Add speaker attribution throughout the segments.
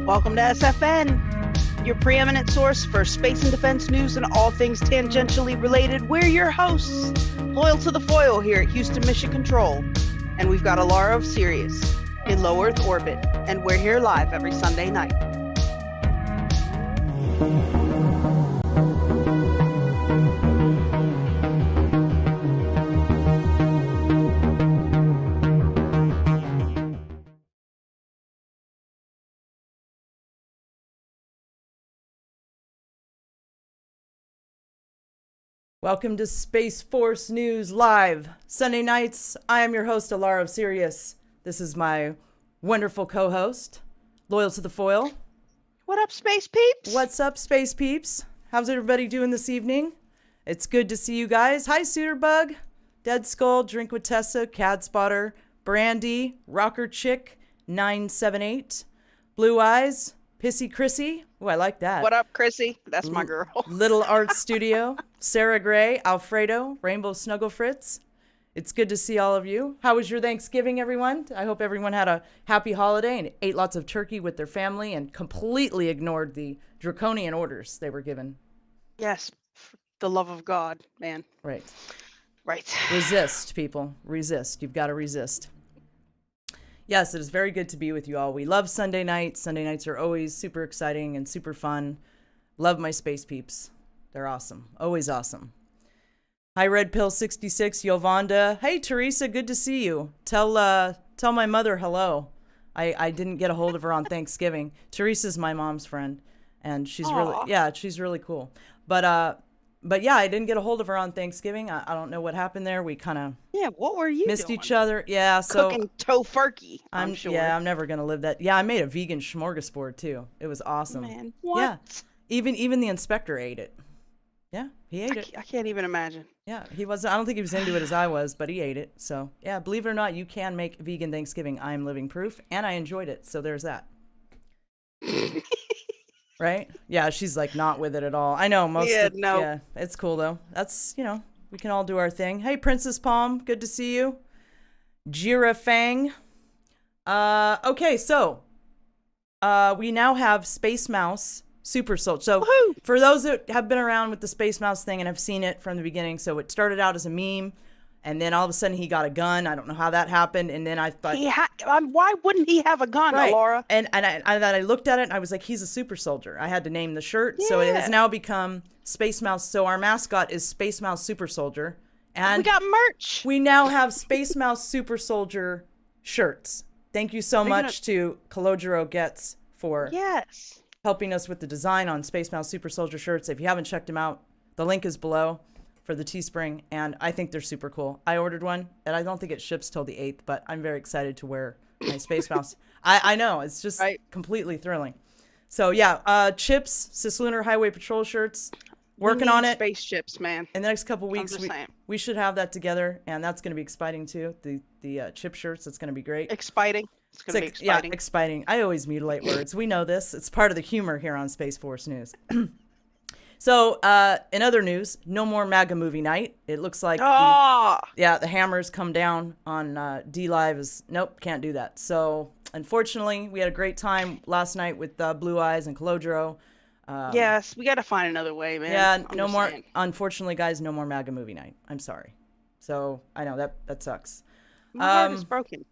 Speaker 1: Welcome to SFN, your preeminent source for space and defense news and all things tangentially related. We're your hosts, loyal to the foil here at Houston Mission Control. And we've got Alara of Sirius in low Earth orbit. And we're here live every Sunday night.
Speaker 2: Welcome to Space Force News Live, Sunday nights. I am your host, Alara of Sirius. This is my wonderful co-host, loyal to the foil.
Speaker 1: What up, space peeps?
Speaker 2: What's up, space peeps? How's everybody doing this evening? It's good to see you guys. Hi, Suiterbug, Dead Skull, Drink with Tessa, Cad Spotter, Brandy, Rocker Chick, 978, Blue Eyes, Pissy Chrissy. Oh, I like that.
Speaker 1: What up, Chrissy? That's my girl.
Speaker 2: Little Art Studio, Sarah Gray, Alfredo, Rainbow Snuggle Fritz. It's good to see all of you. How was your Thanksgiving, everyone? I hope everyone had a happy holiday and ate lots of turkey with their family and completely ignored the draconian orders they were given.
Speaker 1: Yes, for the love of God, man.
Speaker 2: Right.
Speaker 1: Right.
Speaker 2: Resist, people. Resist. You've got to resist. Yes, it is very good to be with you all. We love Sunday nights. Sunday nights are always super exciting and super fun. Love my space peeps. They're awesome. Always awesome. Hi, Red Pill 66, Yovanda. Hey, Teresa, good to see you. Tell my mother hello. I didn't get a hold of her on Thanksgiving. Teresa's my mom's friend, and she's she's really cool. But yeah, I didn't get a hold of her on Thanksgiving. I don't know what happened there. We kind of
Speaker 1: what were you
Speaker 2: missed
Speaker 1: doing?
Speaker 2: Each other. Yeah, so
Speaker 1: cooking tofurkey. I'm sure.
Speaker 2: Yeah, I'm never gonna live that. Yeah, I made a vegan smorgasbord too. It was awesome.
Speaker 1: Man, what?
Speaker 2: Yeah, even the inspector ate it. Yeah, he ate it.
Speaker 1: I can't even imagine.
Speaker 2: Yeah, he was. I don't think he was into it as I was, but he ate it. So yeah, believe it or not, you can make vegan Thanksgiving. I am living proof, and I enjoyed it. So there's that. Right? Yeah, she's like not with it at all. I know Yeah, it's cool though. That's, we can all do our thing. Hey, Princess Palm, good to see you. Jira Fang. Okay, so we now have Space Mouse Super Soldier. So for those that have been around with the Space Mouse thing and have seen it from the beginning, so it started out as a meme. And then all of a sudden he got a gun. I don't know how that happened. And then I thought,
Speaker 1: why wouldn't he have a gun,
Speaker 2: right.
Speaker 1: Alara?
Speaker 2: And I looked at it and I was like, he's a super soldier. I had to name the shirt. Yeah. So it has now become Space Mouse. So our mascot is Space Mouse Super Soldier. And
Speaker 1: we got merch.
Speaker 2: We now have Space Mouse Super Soldier shirts. Thank you so much to Calogero Gets for helping us with the design on Space Mouse Super Soldier shirts. If you haven't checked them out, the link is below. For the TeeSpring, and I think they're super cool. I ordered one, and I don't think it ships till the 8th, but I'm very excited to wear my Space Mouse. I know, it's just completely thrilling. So yeah, Chips, Cislunar Highway Patrol shirts, working on it.
Speaker 1: Spaceships, man.
Speaker 2: In the next couple weeks, we should have that together, and that's going to be exciting too. The chip shirts, it's going to be great.
Speaker 1: Exciting. It's going to be exciting.
Speaker 2: Yeah, exciting. I always mutilate words. We know this. It's part of the humor here on Space Force News. So, in other news, no more MAGA movie night. It looks like, the hammers come down on D-Live. Nope, can't do that. So, unfortunately, we had a great time last night with Blue Eyes and Calogero.
Speaker 1: Yes, we got to find another way, man.
Speaker 2: Yeah, no more. Unfortunately, guys, no more MAGA movie night. I'm sorry. So, I know that sucks.
Speaker 1: My heart is broken.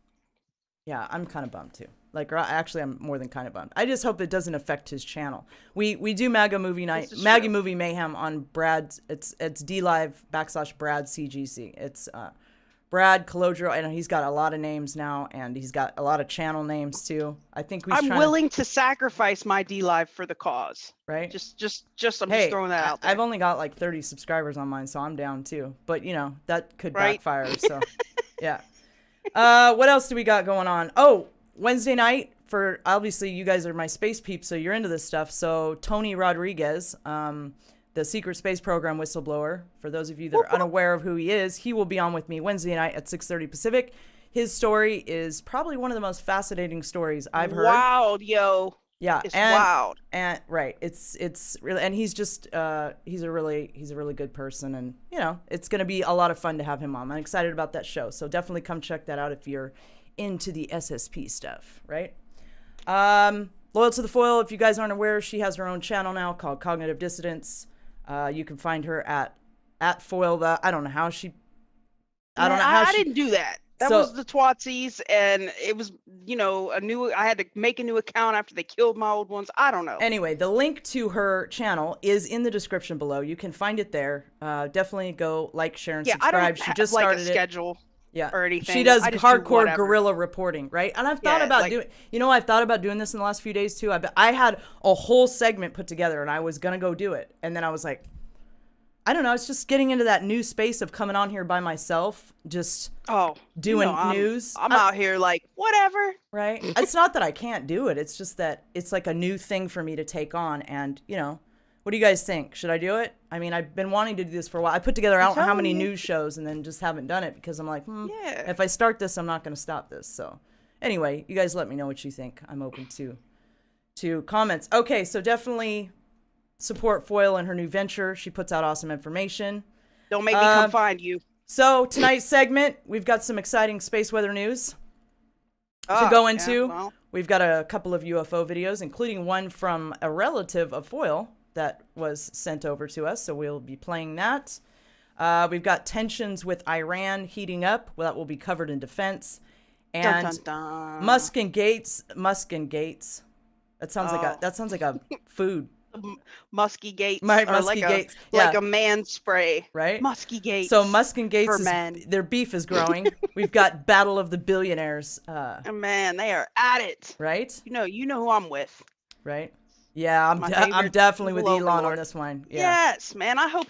Speaker 2: Yeah, I'm kind of bummed too. Like, actually, I'm more than kind of bummed. I just hope it doesn't affect his channel. We do MAGA movie night, MAGA movie mayhem on Brad's. It's DLive / Brad CGC. It's Brad Calogero, and he's got a lot of names now, and he's got a lot of channel names too. I think I'm
Speaker 1: willing to sacrifice my DLive for the cause.
Speaker 2: Right?
Speaker 1: Just I'm just throwing that out there.
Speaker 2: I've only got like 30 subscribers on mine, so I'm down too. But that could backfire. So yeah. What else do we got going on? Oh, Wednesday night, for obviously you guys are my space peeps, so you're into this stuff. So Tony Rodriguez, the secret space program whistleblower, for those of you that are unaware of who he is, he will be on with me Wednesday night at 6:30 Pacific. His story is probably one of the most fascinating stories I've heard.
Speaker 1: Wild, yo.
Speaker 2: Yeah,
Speaker 1: it's wild.
Speaker 2: And right, it's really, and he's just he's a really good person, and it's gonna be a lot of fun to have him on. I'm excited about that show, so definitely come check that out if you're into the SSP stuff, right? Loyal to the Foil, if you guys aren't aware, she has her own channel now called Cognitive Dissidence. You can find her at Foil. I don't know how she.
Speaker 1: I didn't do that. That was the Twatsies, and it was, I had to make a new account after they killed my old ones. I don't know.
Speaker 2: Anyway, the link to her channel is in the description below. You can find it there. Definitely go like, share, and subscribe.
Speaker 1: I don't
Speaker 2: she just
Speaker 1: like
Speaker 2: started
Speaker 1: a schedule.
Speaker 2: Yeah.
Speaker 1: Or anything.
Speaker 2: She does hardcore guerrilla reporting, right? And I've thought about I've thought about doing this in the last few days too. I had a whole segment put together and I was going to go do it. And then I was like, I don't know. It's just getting into that new space of coming on here by myself, just doing news.
Speaker 1: I'm out here like, whatever.
Speaker 2: Right. It's not that I can't do it. It's just that it's like a new thing for me to take on. And, what do you guys think? Should I do it? I mean, I've been wanting to do this for a while. I put together, I don't know how many news shows and then just haven't done it because I'm like, if I start this, I'm not going to stop this. So anyway, you guys let me know what you think. I'm open to comments. Okay, so definitely support Foil and her new venture. She puts out awesome information.
Speaker 1: Don't make me come find you.
Speaker 2: So tonight's segment, we've got some exciting space weather news to go into. We've got a couple of UFO videos, including one from a relative of Foil that was sent over to us, so we'll be playing that. We've got tensions with Iran heating up. Well, that will be covered in defense. And
Speaker 1: dun, dun, dun.
Speaker 2: Musk and Gates. That sounds like a food.
Speaker 1: Musky Gates.
Speaker 2: Musky Gates.
Speaker 1: Like a man spray.
Speaker 2: Right?
Speaker 1: Musky Gates.
Speaker 2: So Musk and Gates, their beef is growing. We've got Battle of the Billionaires.
Speaker 1: Man, they are at it.
Speaker 2: Right?
Speaker 1: You know who I'm with.
Speaker 2: Right? Yeah, I'm definitely with Elon on this one. Yeah.
Speaker 1: Yes, man. I hope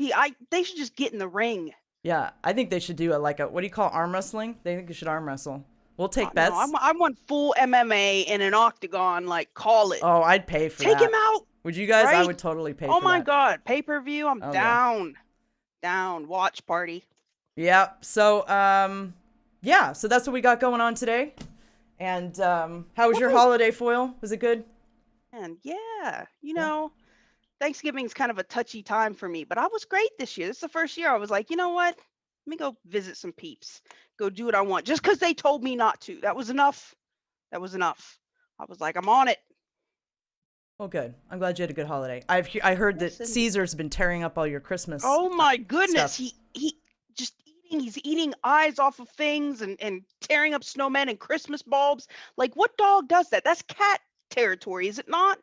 Speaker 1: they should just get in the ring.
Speaker 2: Yeah, I think they should do what do you call arm wrestling? They think they should arm wrestle. We'll take bets.
Speaker 1: No, I want full MMA in an octagon, call it.
Speaker 2: Oh, I'd pay for that.
Speaker 1: Take him out.
Speaker 2: Would you guys?
Speaker 1: Right?
Speaker 2: I would totally pay for that.
Speaker 1: Oh my God. Pay-per-view, I'm down. Down. Watch party.
Speaker 2: Yeah. So, so that's what we got going on today. And how was your holiday, Foil? Was it good?
Speaker 1: And Thanksgiving's kind of a touchy time for me, but I was great this year. This is the first year I was like, you know what? Let me go visit some peeps. Go do what I want. Just because they told me not to. That was enough. I was like, I'm on it.
Speaker 2: Well, good. I'm glad you had a good holiday. I heard that Caesar's been tearing up all your Christmas.
Speaker 1: Oh my goodness.
Speaker 2: Stuff.
Speaker 1: He's eating eyes off of things and tearing up snowmen and Christmas bulbs. Like, what dog does that? That's cat territory, is it not?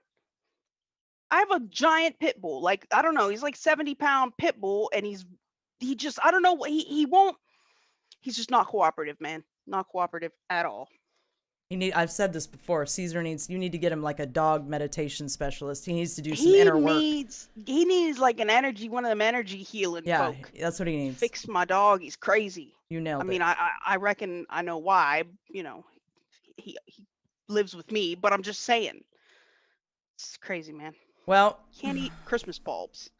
Speaker 1: I have a giant pit bull. I don't know. He's like 70-pound pit bull, and I don't know. He won't. He's just not cooperative, man. Not cooperative at all.
Speaker 2: I've said this before. You need to get him like a dog meditation specialist. He needs to do some inner work. He
Speaker 1: needs like one of them energy healing folk.
Speaker 2: Yeah, that's what he needs.
Speaker 1: Fix my dog. He's crazy.
Speaker 2: You nailed it.
Speaker 1: I mean, I reckon I know why. He lives with me, but I'm just saying. It's crazy, man.
Speaker 2: Well,
Speaker 1: can't eat Christmas bulbs.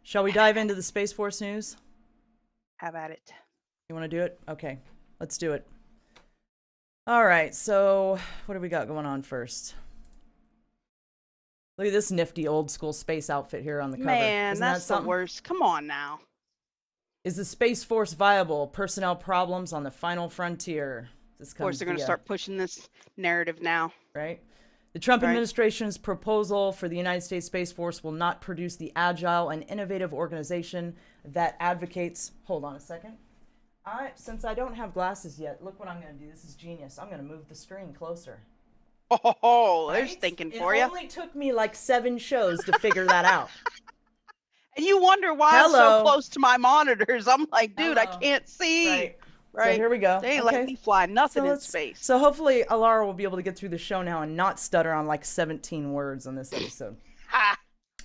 Speaker 2: Shall we dive into the Space Force news?
Speaker 1: Have at it.
Speaker 2: You want to do it? Okay, let's do it. All right, so what do we got going on first? Look at this nifty old school space outfit here on the cover.
Speaker 1: Man, that's the worst. Come on now.
Speaker 2: Is the Space Force viable? Personnel problems on the final frontier.
Speaker 1: Of course, they're going to start pushing this narrative now.
Speaker 2: Right? The Trump administration's proposal for the United States Space Force will not produce the agile and innovative organization that advocates... Hold on a second. Since I don't have glasses yet, look what I'm going to do. This is genius. I'm going to move the screen closer.
Speaker 1: Oh, there's thinking for you.
Speaker 2: It only took me like 7 shows to figure that out.
Speaker 1: And you wonder why I'm so close to my monitors. I'm like, dude, I can't see.
Speaker 2: Right. So here we go.
Speaker 1: They ain't let me fly nothing in space.
Speaker 2: So hopefully Alara will be able to get through the show now and not stutter on like 17 words on this episode.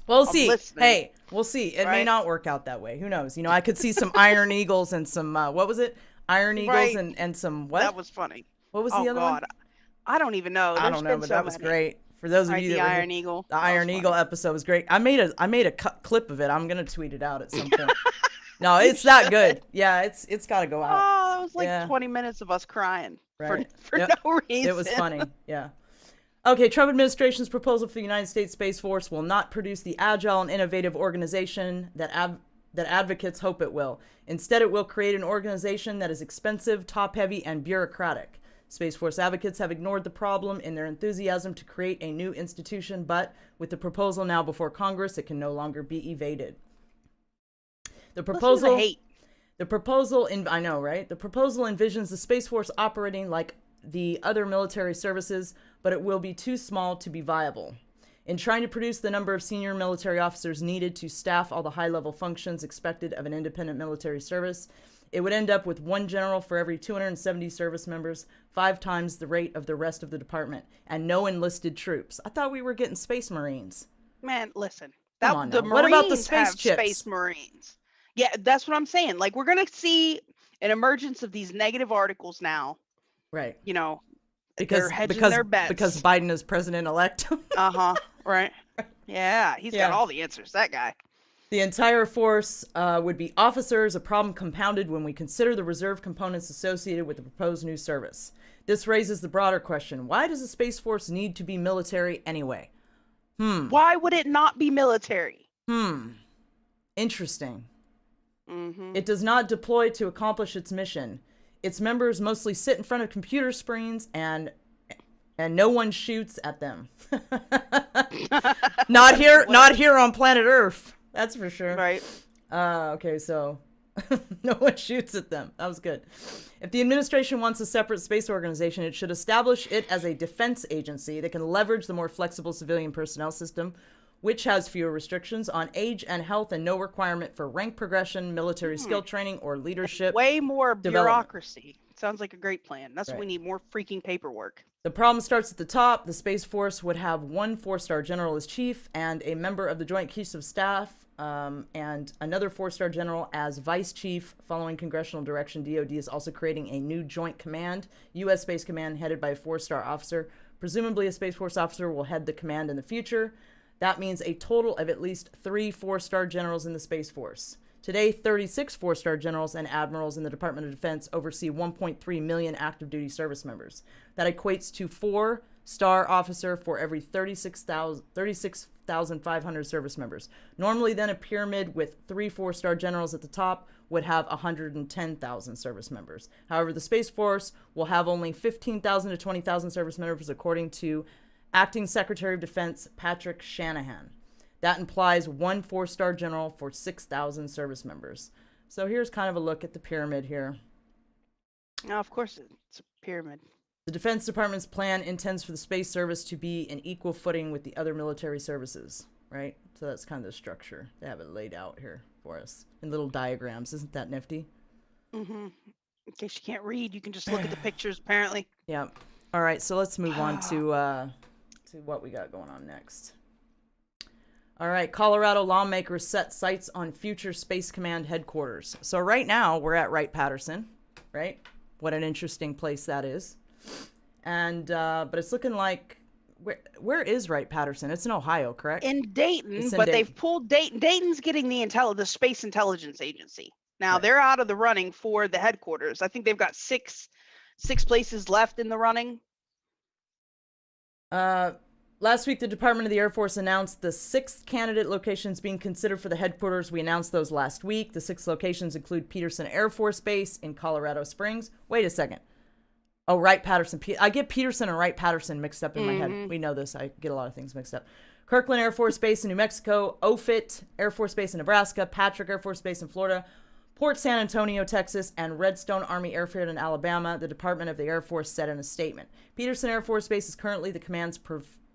Speaker 2: We'll see.
Speaker 1: Listening.
Speaker 2: Hey, we'll see. It may not work out that way. Who knows? I could see some Iron Eagles and some, what was it? Iron Eagles and some what?
Speaker 1: That was funny.
Speaker 2: What was the other one?
Speaker 1: I don't even know.
Speaker 2: I don't know, but that was great. For those of you that
Speaker 1: the Iron Eagle.
Speaker 2: The Iron Eagle episode was great. I made a clip of it. I'm going to tweet it out at some point. No, it's that good. Yeah, it's got to go out.
Speaker 1: Oh, it was like 20 minutes of us crying for no reason.
Speaker 2: It was funny. Yeah. Okay, Trump administration's proposal for the United States Space Force will not produce the agile and innovative organization that advocates hope it will. Instead, it will create an organization that is expensive, top-heavy, and bureaucratic. Space Force advocates have ignored the problem in their enthusiasm to create a new institution, but with the proposal now before Congress, it can no longer be evaded. The proposal, I know, right? The proposal envisions the Space Force operating like the other military services, but it will be too small to be viable. In trying to produce the number of senior military officers needed to staff all the high-level functions expected of an independent military service, it would end up with one general for every 270 service members, 5 times the rate of the rest of the department, and no enlisted troops. I thought we were getting Space Marines.
Speaker 1: Man, listen.
Speaker 2: Come on
Speaker 1: The
Speaker 2: now.
Speaker 1: Marines
Speaker 2: What about the space
Speaker 1: have
Speaker 2: chips?
Speaker 1: Space Marines. Yeah, that's what I'm saying. Like, we're going to see an emergence of these negative articles now.
Speaker 2: Right.
Speaker 1: You know,
Speaker 2: because
Speaker 1: they're hedging their bets.
Speaker 2: Because Biden is president-elect.
Speaker 1: Right. Yeah, he's got all the answers, that guy.
Speaker 2: The entire force would be officers, a problem compounded when we consider the reserve components associated with the proposed new service. This raises the broader question: why does the Space Force need to be military anyway?
Speaker 1: Why would it not be military?
Speaker 2: Interesting.
Speaker 1: Mm-hmm.
Speaker 2: It does not deploy to accomplish its mission. Its members mostly sit in front of computer screens and no one shoots at them. Not here on planet Earth. That's for sure.
Speaker 1: Right.
Speaker 2: Okay, so no one shoots at them. That was good. If the administration wants a separate space organization, it should establish it as a defense agency that can leverage the more flexible civilian personnel system, which has fewer restrictions on age and health and no requirement for rank progression, military skill training, or leadership.
Speaker 1: Way more bureaucracy. Sounds like a great plan. That's what we need, more freaking paperwork.
Speaker 2: The problem starts at the top. The Space Force would have one 4-star general as chief and a member of the Joint Chiefs of Staff and another 4-star general as vice chief. Following congressional direction, DoD is also creating a new joint command, U.S. Space Command, headed by a 4-star officer. Presumably a Space Force officer will head the command in the future. That means a total of at least 3 4-star generals in the Space Force. Today, 36 4-star generals and admirals in the Department of Defense oversee 1.3 million active duty service members. That equates to 4-star officer for every 36,500 service members. Normally, then, a pyramid with 3 4-star generals at the top would have 110,000 service members. However, the Space Force will have only 15,000 to 20,000 service members, according to Acting Secretary of Defense Patrick Shanahan. That implies 1 4-star general for 6,000 service members. So here's kind of a look at the pyramid here.
Speaker 1: Now, of course, it's a pyramid.
Speaker 2: The Defense Department's plan intends for the space service to be in equal footing with the other military services, right? So that's kind of the structure. They have it laid out here for us in little diagrams. Isn't that nifty?
Speaker 1: Mm-hmm. In case you can't read, you can just look at the pictures, apparently.
Speaker 2: Yeah. All right, so let's move on to what we got going on next. All right, Colorado lawmakers set sights on future Space Command headquarters. So right now we're at Wright-Patterson, right? What an interesting place that is. And but it's looking like where is Wright-Patterson? It's in Ohio, correct?
Speaker 1: In Dayton, but they've pulled Dayton. Dayton's getting the Space Intelligence Agency. Now they're out of the running for the headquarters. I think they've got six places left in the running.
Speaker 2: Last week, the Department of the Air Force announced the 6 candidate locations being considered for the headquarters. We announced those last week. The 6 locations include Peterson Air Force Base in Colorado Springs. Wait a second. Oh, Wright-Patterson. I get Peterson and Wright-Patterson mixed up in my head. We know this. I get a lot of things mixed up. Kirkland Air Force Base in New Mexico, Offutt Air Force Base in Nebraska, Patrick Air Force Base in Florida, Port San Antonio, Texas, and Redstone Army Airfield in Alabama, the Department of the Air Force said in a statement. Peterson Air Force Base is currently the command's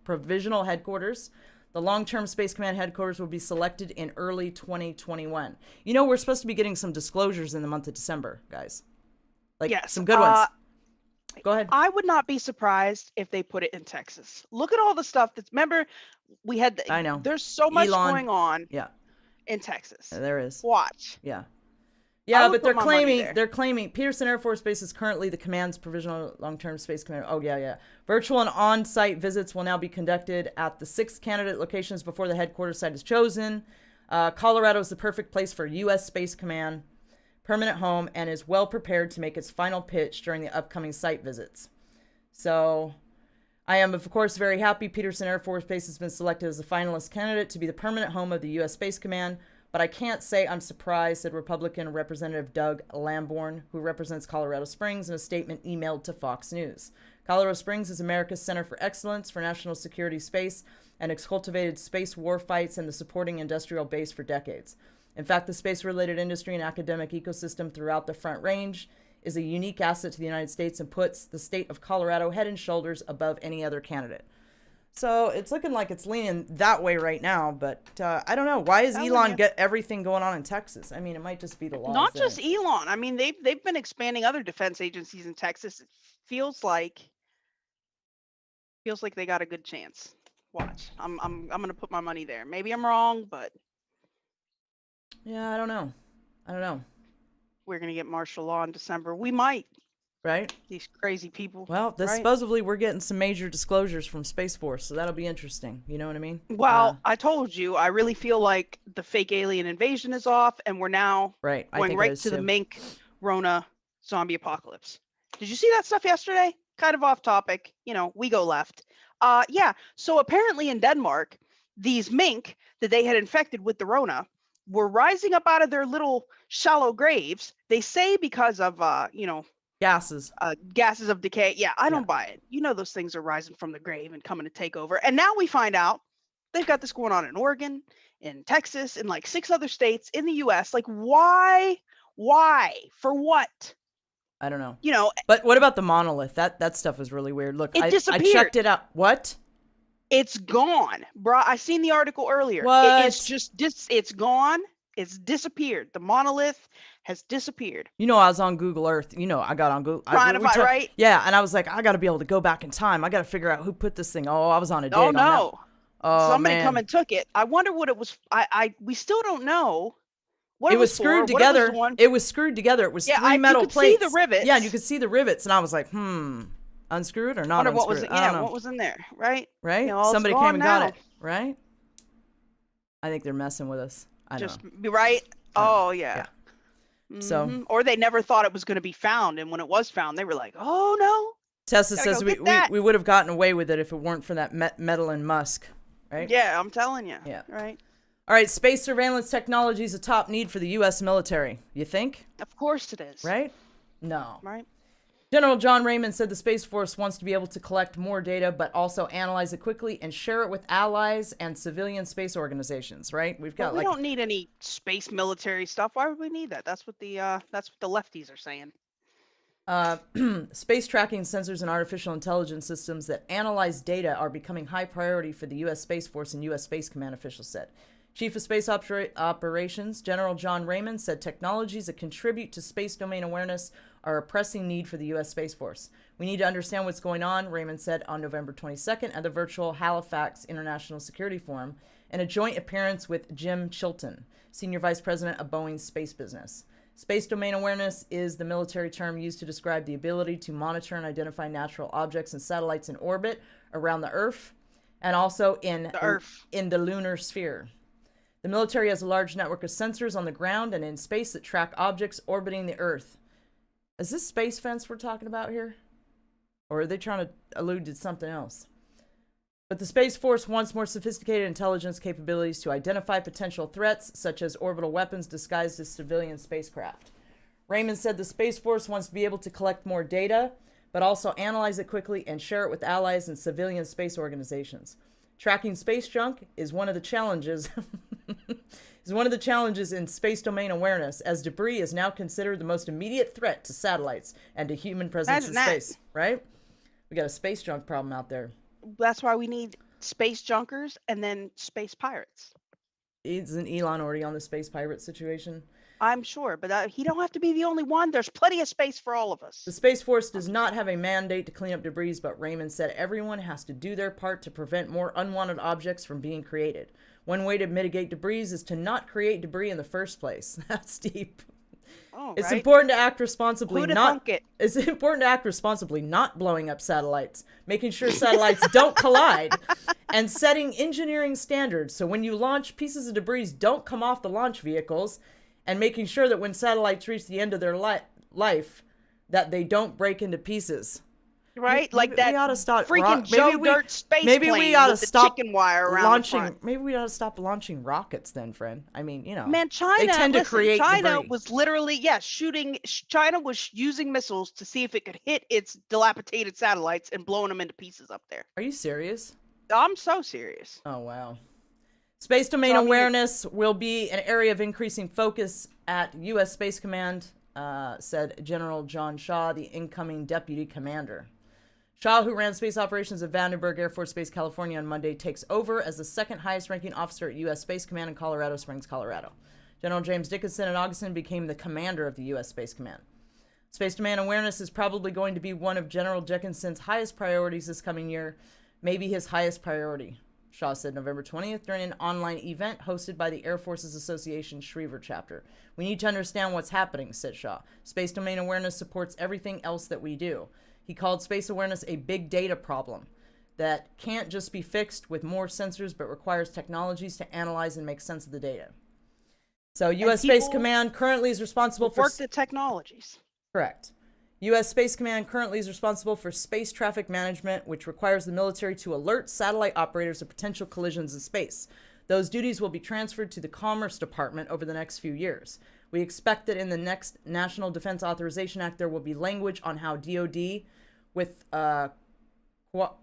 Speaker 2: provisional headquarters. The long-term Space Command headquarters will be selected in early 2021. You know, we're supposed to be getting some disclosures in the month of December, guys. Like, some good ones. Go ahead.
Speaker 1: I would not be surprised if they put it in Texas. Look at all the stuff that's, remember, we had,
Speaker 2: I know.
Speaker 1: There's so much
Speaker 2: Elon,
Speaker 1: going on in Texas.
Speaker 2: There is.
Speaker 1: Watch.
Speaker 2: Yeah, but they're claiming Peterson Air Force Base is currently the command's provisional long-term space command. Oh, yeah. Virtual and on-site visits will now be conducted at the 6 candidate locations before the headquarters site is chosen. Colorado is the perfect place for U.S. Space Command permanent home and is well prepared to make its final pitch during the upcoming site visits. So I am, of course, very happy Peterson Air Force Base has been selected as the finalist candidate to be the permanent home of the U.S. Space Command but I can't say I'm surprised, said Republican Representative Doug Lamborn, who represents Colorado Springs, in a statement emailed to Fox News. Colorado Springs is America's Center for Excellence for National Security Space, and it's cultivated space warfights and the supporting industrial base for decades. In fact, the space-related industry and academic ecosystem throughout the Front Range is a unique asset to the United States and puts the state of Colorado head and shoulders above any other candidate. So it's looking like it's leaning that way right now, but I don't know. Why does Elon get everything going on in Texas? I mean, it might just be the laws.
Speaker 1: Not just Elon. I mean, they've been expanding other defense agencies in Texas. It feels like they got a good chance. Watch. I'm gonna put my money there. Maybe I'm wrong, but
Speaker 2: yeah, I don't know.
Speaker 1: We're gonna get martial law in December. We might.
Speaker 2: Right?
Speaker 1: These crazy people.
Speaker 2: Well, supposedly we're getting some major disclosures from Space Force, so that'll be interesting. You know what I mean?
Speaker 1: Well, I told you, I really feel like the fake alien invasion is off, and we're now going right to the mink Rona zombie apocalypse. Did you see that stuff yesterday? Kind of off topic. You know, we go left. Yeah. So apparently in Denmark, these mink that they had infected with the Rona were rising up out of their little shallow graves. They say because of, gases of decay. Yeah, I don't buy it. You know, those things are rising from the grave and coming to take over. And now we find out they've got this going on in Oregon, in Texas, in like 6 other states in the US. Like, why? For what?
Speaker 2: I don't know.
Speaker 1: You know,
Speaker 2: but what about the monolith? That stuff was really weird. Look, I checked it out. What?
Speaker 1: It's gone, bro. I seen the article earlier.
Speaker 2: What?
Speaker 1: It's gone. It's disappeared. The monolith has disappeared.
Speaker 2: You know, I was on Google Earth. You know, I got on Google.
Speaker 1: Right?
Speaker 2: Yeah, and I was like, I got to be able to go back in time. I got to figure out who put this thing. Oh, I was on a dig.
Speaker 1: Oh no! Somebody
Speaker 2: man.
Speaker 1: come and took it. I wonder what it was. We still don't know. What
Speaker 2: it was screwed together. It was screwed together. It was 3 metal plates.
Speaker 1: You could see the rivets.
Speaker 2: Yeah, you could see the rivets, and I was like, unscrewed or not unscrewed?
Speaker 1: What was in there? Right?
Speaker 2: Right?
Speaker 1: You know,
Speaker 2: somebody came and got it. Right? I think they're messing with us. I know.
Speaker 1: Right? Oh yeah. Mm-hmm.
Speaker 2: So,
Speaker 1: or they never thought it was going to be found, and when it was found, they were like, "Oh no!"
Speaker 2: Tessa says we would have gotten away with it if it weren't for that metal in Musk, right?
Speaker 1: Yeah, I'm telling you.
Speaker 2: Yeah.
Speaker 1: Right.
Speaker 2: All right, space surveillance technology is a top need for the U.S. military. You think?
Speaker 1: Of course it is.
Speaker 2: Right? No.
Speaker 1: Right.
Speaker 2: General John Raymond said the Space Force wants to be able to collect more data, but also analyze it quickly and share it with allies and civilian space organizations. Right? We
Speaker 1: don't need any space military stuff. Why would we need that? That's what the lefties are saying.
Speaker 2: Space tracking sensors and artificial intelligence systems that analyze data are becoming high priority for the U.S. Space Force and U.S. Space Command officials said. Chief of Space Operations, General John Raymond, said technologies that contribute to space domain awareness are a pressing need for the U.S. Space Force. We need to understand what's going on, Raymond said on November 22nd at the virtual Halifax International Security Forum in a joint appearance with Jim Chilton, Senior Vice President of Boeing's space business. Space domain awareness is the military term used to describe the ability to monitor and identify natural objects and satellites in orbit around the Earth and also in the lunar sphere. The military has a large network of sensors on the ground and in space that track objects orbiting the Earth. Is this space fence we're talking about here? Or are they trying to allude to something else? But the Space Force wants more sophisticated intelligence capabilities to identify potential threats, such as orbital weapons disguised as civilian spacecraft. Raymond said the Space Force wants to be able to collect more data, but also analyze it quickly and share it with allies and civilian space organizations. Tracking space junk is one of the challenges in space domain awareness, as debris is now considered the most immediate threat to satellites and to human presence in space. Right? We got a space junk problem out there.
Speaker 1: That's why we need space junkers and then space pirates.
Speaker 2: Isn't Elon already on the space pirate situation?
Speaker 1: I'm sure, but he don't have to be the only one. There's plenty of space for all of us.
Speaker 2: The Space Force does not have a mandate to clean up debris, but Raymond said everyone has to do their part to prevent more unwanted objects from being created. One way to mitigate debris is to not create debris in the first place. That's deep. It's important to act responsibly. It's important to act responsibly, not blowing up satellites, making sure satellites don't collide, and setting engineering standards so when you launch, pieces of debris don't come off the launch vehicles, and making sure that when satellites reach the end of their life, that they don't break into pieces.
Speaker 1: Right? Like that
Speaker 2: we ought to stop
Speaker 1: freaking Joe Dirt space
Speaker 2: maybe
Speaker 1: plane
Speaker 2: we ought to
Speaker 1: with the
Speaker 2: stop
Speaker 1: chicken wire around
Speaker 2: launching.
Speaker 1: the front.
Speaker 2: Maybe we ought to stop launching rockets then, friend. I mean,
Speaker 1: Man, China,
Speaker 2: they tend to create
Speaker 1: China
Speaker 2: debris.
Speaker 1: was literally, China was using missiles to see if it could hit its dilapidated satellites and blowing them into pieces up there.
Speaker 2: Are you serious?
Speaker 1: I'm so serious.
Speaker 2: Oh, wow. Space domain awareness will be an area of increasing focus at U.S. Space Command, said General John Shaw, the incoming deputy commander. Shaw, who ran space operations at Vandenberg Air Force Base, California on Monday, takes over as the second highest ranking officer at U.S. Space Command in Colorado Springs, Colorado. General James Dickinson in August became the commander of the U.S. Space Command. Space domain awareness is probably going to be one of General Dickinson's highest priorities this coming year, maybe his highest priority, Shaw said November 20th during an online event hosted by the Air Forces Association Schriever chapter. We need to understand what's happening, said Shaw. Space domain awareness supports everything else that we do. He called space awareness a big data problem that can't just be fixed with more sensors, but requires technologies to analyze and make sense of the data. So U.S. Space Command currently is responsible for...
Speaker 1: Work the technologies.
Speaker 2: Correct. U.S. Space Command currently is responsible for space traffic management, which requires the military to alert satellite operators of potential collisions in space. Those duties will be transferred to the Commerce Department over the next few years. We expect that in the next National Defense Authorization Act, there will be language on how DoD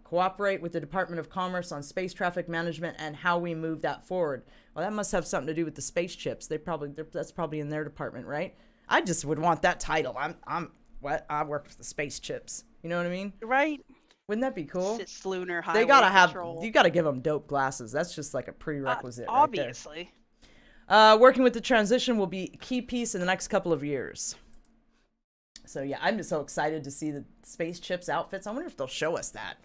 Speaker 2: cooperate with the Department of Commerce on space traffic management and how we move that forward. Well, that must have something to do with the space chips. That's probably in their department, right? I just would want that title. I worked with the space chips. You know what I mean?
Speaker 1: Right.
Speaker 2: Wouldn't that be cool?
Speaker 1: Cislunar highway
Speaker 2: They gotta
Speaker 1: patrol.
Speaker 2: have. You gotta give them dope glasses. That's just like a prerequisite.
Speaker 1: Obviously.
Speaker 2: Right there. Working with the transition will be a key piece in the next couple of years. So yeah, I'm just so excited to see the space chips outfits. I wonder if they'll show us that.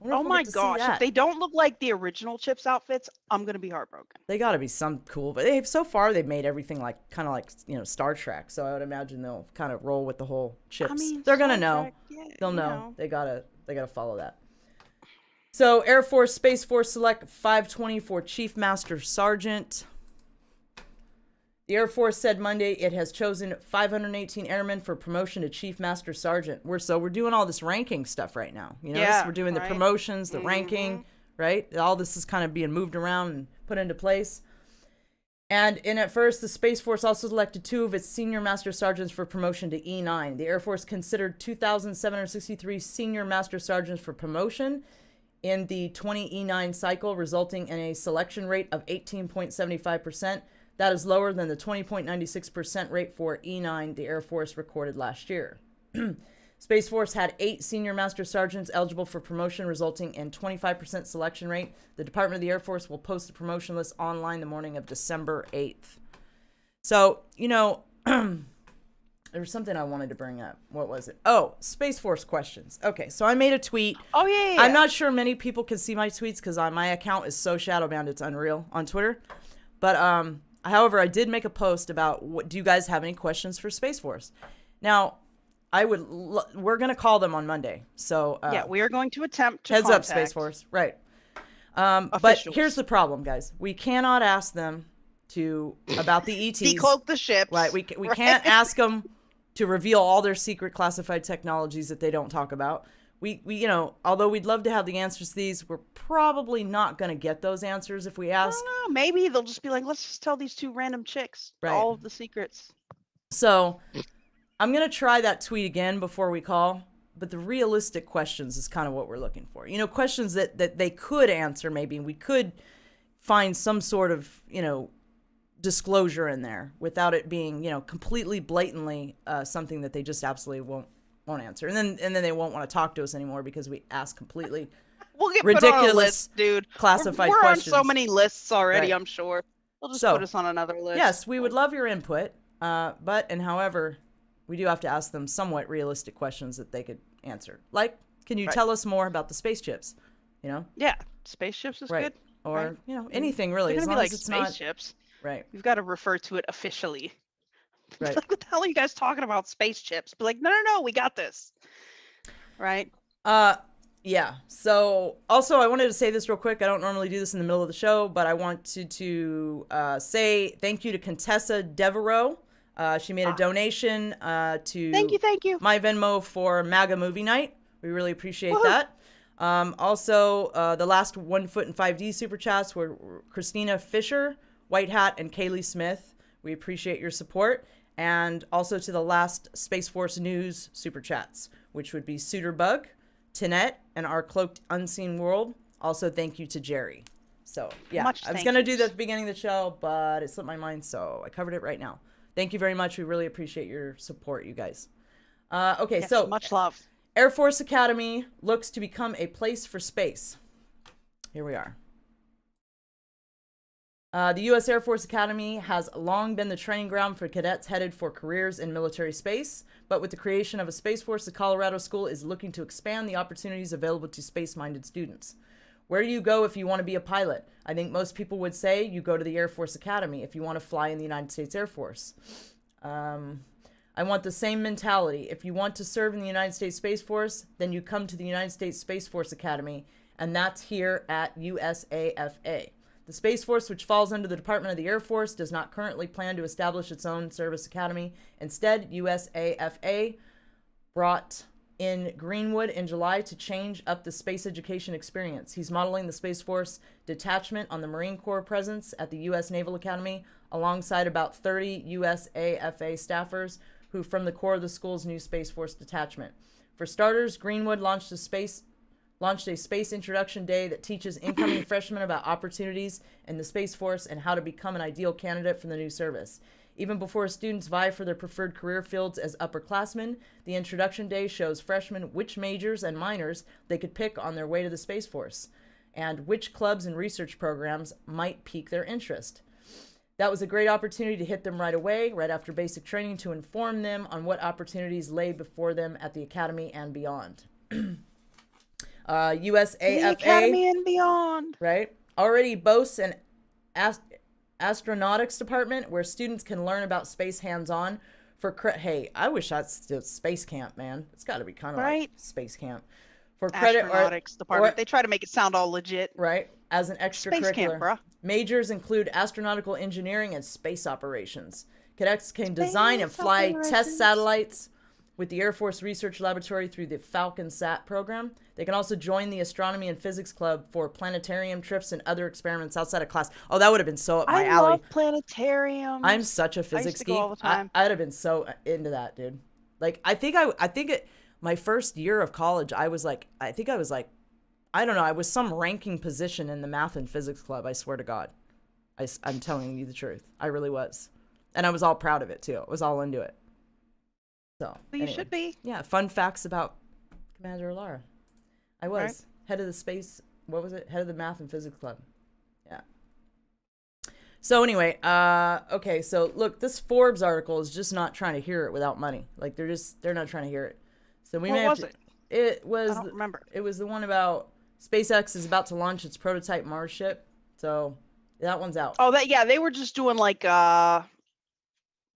Speaker 1: Oh my gosh! If they don't look like the original chips outfits, I'm gonna be heartbroken.
Speaker 2: They gotta be some cool, but so far they've made everything like kind of like Star Trek. So I would imagine they'll kind of roll with the whole chips.
Speaker 1: I mean,
Speaker 2: they're gonna know. They'll know. They gotta follow that. So Air Force Space Force select 520 for Chief Master Sergeant. The Air Force said Monday it has chosen 518 airmen for promotion to Chief Master Sergeant. We're doing all this ranking stuff right now. We're doing the promotions, the ranking, right? All this is kind of being moved around and put into place. And at first, the Space Force also selected 2 of its senior master sergeants for promotion to E9. The Air Force considered 2,763 senior master sergeants for promotion in the 20 E9 cycle, resulting in a selection rate of 18.75%. That is lower than the 20.96% rate for E9 the Air Force recorded last year. Space Force had 8 senior master sergeants eligible for promotion, resulting in 25% selection rate. The Department of the Air Force will post the promotion list online the morning of December 8th. So, there was something I wanted to bring up. What was it? Oh, Space Force questions. Okay, so I made a tweet.
Speaker 1: Oh, yeah.
Speaker 2: I'm not sure many people can see my tweets because my account is so shadow banned it's unreal on Twitter. But, however, I did make a post about do you guys have any questions for Space Force? Now, we're going to call them on Monday. So
Speaker 1: we are going to attempt to
Speaker 2: heads
Speaker 1: contact
Speaker 2: up, Space Force. Right. But here's the problem, guys. We cannot ask them about the ETs.
Speaker 1: Decloak the ships.
Speaker 2: Right. We can't ask them to reveal all their secret classified technologies that they don't talk about. We although we'd love to have the answers to these, we're probably not going to get those answers if we ask.
Speaker 1: I don't know. Maybe they'll just be like, let's just tell these 2 random chicks all of the secrets.
Speaker 2: So I'm going to try that tweet again before we call. But the realistic questions is kind of what we're looking for. Questions that they could answer maybe. We could find some sort of, disclosure in there without it being, completely blatantly something that they just absolutely won't answer, and then they won't want to talk to us anymore because we ask completely
Speaker 1: we'll get
Speaker 2: ridiculous,
Speaker 1: put on a list, dude.
Speaker 2: Classified
Speaker 1: we're
Speaker 2: questions.
Speaker 1: On so many lists already,
Speaker 2: right.
Speaker 1: I'm sure. They'll just put us on another list.
Speaker 2: Yes, we would love your input, however, we do have to ask them somewhat realistic questions that they could answer. Like, can you tell us more about the space chips?
Speaker 1: Yeah, spaceships is good.
Speaker 2: Or anything really, as long as it's not
Speaker 1: spaceships.
Speaker 2: Right.
Speaker 1: We've got to refer to it officially.
Speaker 2: Right.
Speaker 1: Like, what the hell are you guys talking about? Space chips? Be like, no, we got this. Right.
Speaker 2: Yeah. So also I wanted to say this real quick. I don't normally do this in the middle of the show, but I want to say thank you to Contessa Devereaux. She made a donation to
Speaker 1: thank you.
Speaker 2: my Venmo for MAGA movie night, We really appreciate
Speaker 1: Woohoo.
Speaker 2: that. Also, the last 1 foot and 5D super chats were Christina Fisher, White Hat, and Kaylee Smith. We appreciate your support. And also to the last Space Force News super chats, which would be Suitor Bug, Tinette, and Our Cloaked Unseen World. Also, thank you to Jerry. So, yeah, I was going to do that at the beginning of the show, but it slipped my mind, so I covered it right now. Thank you very much. We really appreciate your support, you guys. Okay,
Speaker 1: yes,
Speaker 2: so
Speaker 1: much love.
Speaker 2: Air Force Academy looks to become a place for space. Here we are. The U.S. Air Force Academy has long been the training ground for cadets headed for careers in military space, but with the creation of a Space Force, the Colorado School is looking to expand the opportunities available to space-minded students. Where do you go if you want to be a pilot? I think most people would say you go to the Air Force Academy if you want to fly in the United States Air Force. I want the same mentality. If you want to serve in the United States Space Force, then you come to the United States Space Force Academy, and that's here at USAFA. The Space Force, which falls under the Department of the Air Force, does not currently plan to establish its own service academy. Instead, USAFA brought in Greenwood in July to change up the space education experience. He's modeling the Space Force detachment on the Marine Corps presence at the U.S. Naval Academy, alongside about 30 USAFA staffers who from the core of the school's new Space Force detachment. For starters, Greenwood launched a space introduction day that teaches incoming freshmen about opportunities in the Space Force and how to become an ideal candidate for the new service. Even before students vie for their preferred career fields as upperclassmen, the introduction day shows freshmen which majors and minors they could pick on their way to the Space Force, and which clubs and research programs might pique their interest. That was a great opportunity to hit them right away, right after basic training, to inform them on what opportunities lay before them at the Academy and beyond. USAFA,
Speaker 1: the Academy and beyond,
Speaker 2: right, already boasts an astronautics department where students can learn about space hands-on. Hey, I wish that's still space camp, man. It's got to be kind of like space camp. For credit,
Speaker 1: astronautics department, they try to make it sound all legit,
Speaker 2: right? As an extracurricular,
Speaker 1: space camp, bruh.
Speaker 2: Majors include astronautical engineering and space operations. Cadets can design and fly test satellites with the Air Force Research Laboratory through the Falcon Sat program. They can also join the Astronomy and Physics Club for planetarium trips and other experiments outside of class. Oh, that would have been so up my alley. I love
Speaker 1: planetariums.
Speaker 2: I'm such a physics geek. All the time. I'd have been so into that, dude. Like, my first year of college, I was like, I don't know, I was some ranking position in the math and physics club, I swear to God. I'm telling you the truth. I really was. And I was all proud of it, too. I was all into it. So,
Speaker 1: you should be.
Speaker 2: Yeah, fun facts about Commander Alara. I was head of the head of the math and physics club. Yeah. So anyway, okay, so look, this Forbes article is just not trying to hear it without money. Like, they're not trying to hear it. So we may have to, it was, I don't remember. It was the one about SpaceX is about to launch its prototype Mars ship. So that one's out.
Speaker 1: Oh, they were just doing like a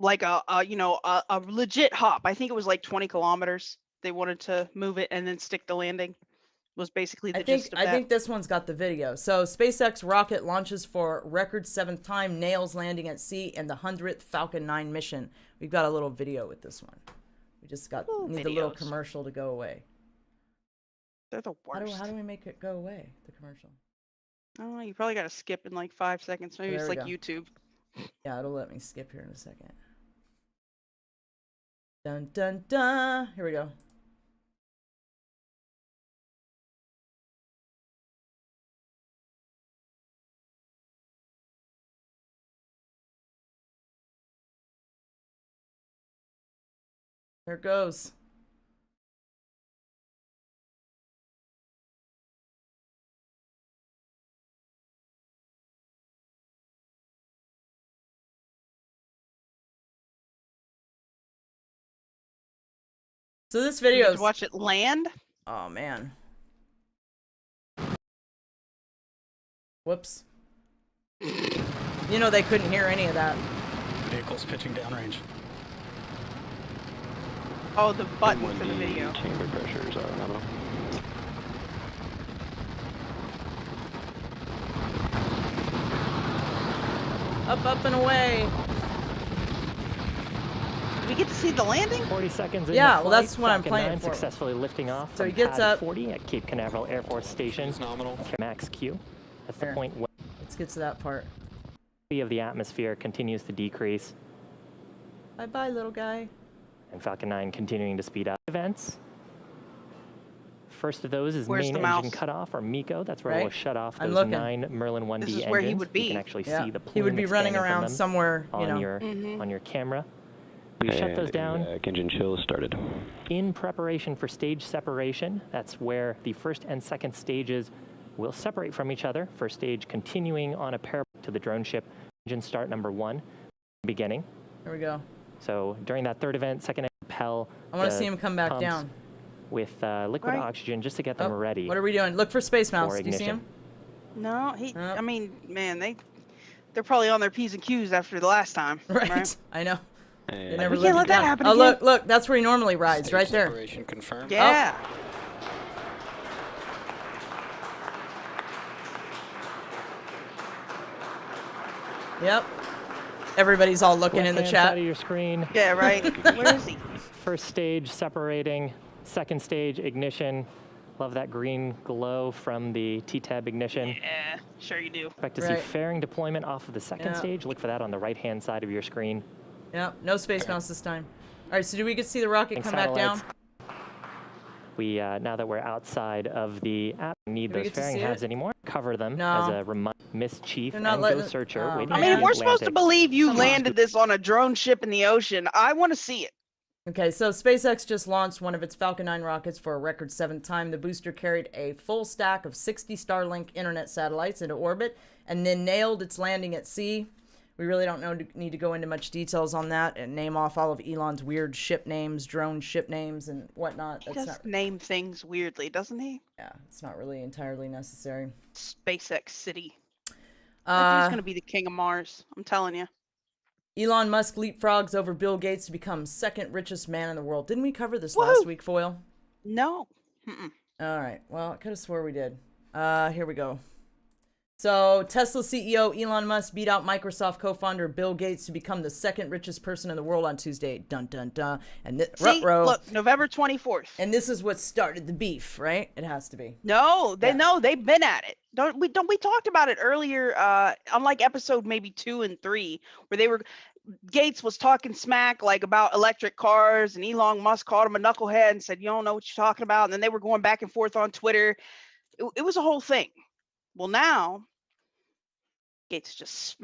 Speaker 1: legit hop. I think it was like 20 kilometers. They wanted to move it and then stick the landing. Was basically the gist of that.
Speaker 2: I think this one's got the video. So SpaceX rocket launches for record 7th time, nails landing at sea in the 100th Falcon 9 mission. We've got a little video with this one. We just need the little commercial to go away.
Speaker 1: They're the worst.
Speaker 2: How do we make it go away, the commercial?
Speaker 1: I don't know. You probably got to skip in like 5 seconds. Maybe it's like YouTube.
Speaker 2: Yeah, it'll let me skip here in a second. Dun, dun, dun. Here we go. There it goes. So this video is...
Speaker 1: watch it land?
Speaker 2: Oh, man. Whoops. You know they couldn't hear any of that.
Speaker 3: Vehicles pitching downrange.
Speaker 1: Oh, the button for the video.
Speaker 3: Chamber pressures are nominal.
Speaker 2: Up, up, and away. We
Speaker 1: get to see the landing?
Speaker 4: 40 seconds in
Speaker 2: Yeah,
Speaker 4: the
Speaker 2: well,
Speaker 4: flight,
Speaker 2: that's what I'm
Speaker 4: Falcon
Speaker 2: playing
Speaker 4: 9
Speaker 2: for.
Speaker 4: successfully lifting off
Speaker 2: So
Speaker 4: from
Speaker 2: he gets
Speaker 4: pad
Speaker 2: up.
Speaker 4: 40 at Cape Canaveral Air Force Station.
Speaker 3: It's nominal.
Speaker 4: Max Q. That's the
Speaker 2: There.
Speaker 4: point where
Speaker 2: Let's get to that part.
Speaker 4: the of the atmosphere continues to decrease,
Speaker 2: Bye-bye, little guy.
Speaker 4: and Falcon 9 continuing to speed up. Events. First of those is
Speaker 1: Where's
Speaker 4: main
Speaker 1: the
Speaker 4: engine
Speaker 1: mouse?
Speaker 4: cutoff, or MECO. That's where
Speaker 2: Right.
Speaker 4: we'll shut off
Speaker 2: I'm
Speaker 4: those
Speaker 2: looking.
Speaker 4: 9 Merlin 1D
Speaker 1: This is
Speaker 4: engines.
Speaker 1: where he would
Speaker 4: You
Speaker 1: be.
Speaker 4: can actually
Speaker 2: Yeah.
Speaker 4: see the
Speaker 2: He would
Speaker 4: plume
Speaker 2: be running
Speaker 4: expanding from
Speaker 2: around
Speaker 4: them
Speaker 2: somewhere, you
Speaker 4: on
Speaker 2: know.
Speaker 4: your on your camera. We shut those down
Speaker 3: Engine chill started.
Speaker 4: in preparation for stage separation. That's where the first and second stages will separate from each other. First stage continuing on a parabolic to the drone ship. Engine start number 1 beginning.
Speaker 2: Here we go.
Speaker 4: So during that third event, second propel.
Speaker 2: I want to
Speaker 4: the
Speaker 2: see him come back
Speaker 4: pumps
Speaker 2: down.
Speaker 4: with liquid
Speaker 1: Right.
Speaker 4: oxygen just to get them
Speaker 2: Oh,
Speaker 4: ready.
Speaker 2: what are we doing? Look for Space Mouse.
Speaker 4: for
Speaker 2: Do you see
Speaker 4: ignition.
Speaker 2: him?
Speaker 1: No,
Speaker 2: Yep.
Speaker 1: I mean, man, they're probably on their P's and Q's after the last time.
Speaker 2: Right. I know. They
Speaker 3: And
Speaker 2: never
Speaker 1: We
Speaker 2: lived
Speaker 1: can't
Speaker 2: it
Speaker 1: let that
Speaker 2: down.
Speaker 1: happen
Speaker 2: Oh,
Speaker 1: again.
Speaker 2: look, that's where he normally rides,
Speaker 3: stage
Speaker 2: right there.
Speaker 3: separation confirmed.
Speaker 1: Yeah.
Speaker 2: Yep. Everybody's all looking in the
Speaker 4: Left-hand side
Speaker 2: chat.
Speaker 4: of your screen.
Speaker 1: Yeah, right. Where is he?
Speaker 4: First stage separating, second stage ignition. Love that green glow from the T-tab ignition.
Speaker 1: Yeah, sure you do.
Speaker 4: Expect to
Speaker 2: Right.
Speaker 4: see fairing deployment off of the second
Speaker 2: Yeah.
Speaker 4: stage. Look for that on the right-hand side of your screen.
Speaker 2: Yep. No Space Mouse this time. All right. So do we get to see the rocket come back down?
Speaker 4: Satellites. We now that we're outside of the app, don't need
Speaker 2: Do we
Speaker 4: those
Speaker 2: get to
Speaker 4: fairing
Speaker 2: see
Speaker 4: halves
Speaker 2: it?
Speaker 4: anymore. Cover them
Speaker 2: No.
Speaker 4: as a reminder. Miss Chief
Speaker 2: They're
Speaker 4: and
Speaker 2: not letting
Speaker 4: Ghost
Speaker 2: it-
Speaker 4: Searcher
Speaker 2: oh,
Speaker 4: waiting
Speaker 1: I
Speaker 4: in
Speaker 1: mean,
Speaker 4: the
Speaker 1: if we're supposed to
Speaker 4: Atlantic.
Speaker 1: believe you
Speaker 2: Come on.
Speaker 1: landed this on a drone ship in the ocean, I want to see it.
Speaker 2: Okay, so SpaceX just launched one of its Falcon 9 rockets for a record 7th time. The booster carried a full stack of 60 Starlink internet satellites into orbit and then nailed its landing at sea. We really don't need to go into much details on that and name off all of Elon's weird ship names, drone ship names, and whatnot.
Speaker 1: He
Speaker 2: That's
Speaker 1: does
Speaker 2: not,
Speaker 1: name things weirdly, doesn't he?
Speaker 2: yeah, it's not really entirely necessary.
Speaker 1: SpaceX City. That dude's
Speaker 2: Uh,
Speaker 1: gonna be the king of Mars. I'm telling you.
Speaker 2: Elon Musk leapfrogs over Bill Gates to become second richest man in the world. Didn't we cover this
Speaker 1: Woohoo!
Speaker 2: last week, Foil?
Speaker 1: No. Mm-mm.
Speaker 2: All right. Well, I could have swore we did. Here we go. So, Tesla CEO Elon Musk beat out Microsoft co-founder Bill Gates to become the second richest person in the world on Tuesday. Dun dun dun. And
Speaker 1: See, look, November 24th.
Speaker 2: And this is what started the beef, right? It has to be.
Speaker 1: No, they
Speaker 2: Yeah.
Speaker 1: know they've been at it. Don't we talked about it earlier on like episode maybe 2 and 3 where Gates was talking smack like about electric cars and Elon Musk called him a knucklehead and said you don't know what you're talking about, and then they were going back and forth on Twitter. It was a whole thing. Well, now Gates just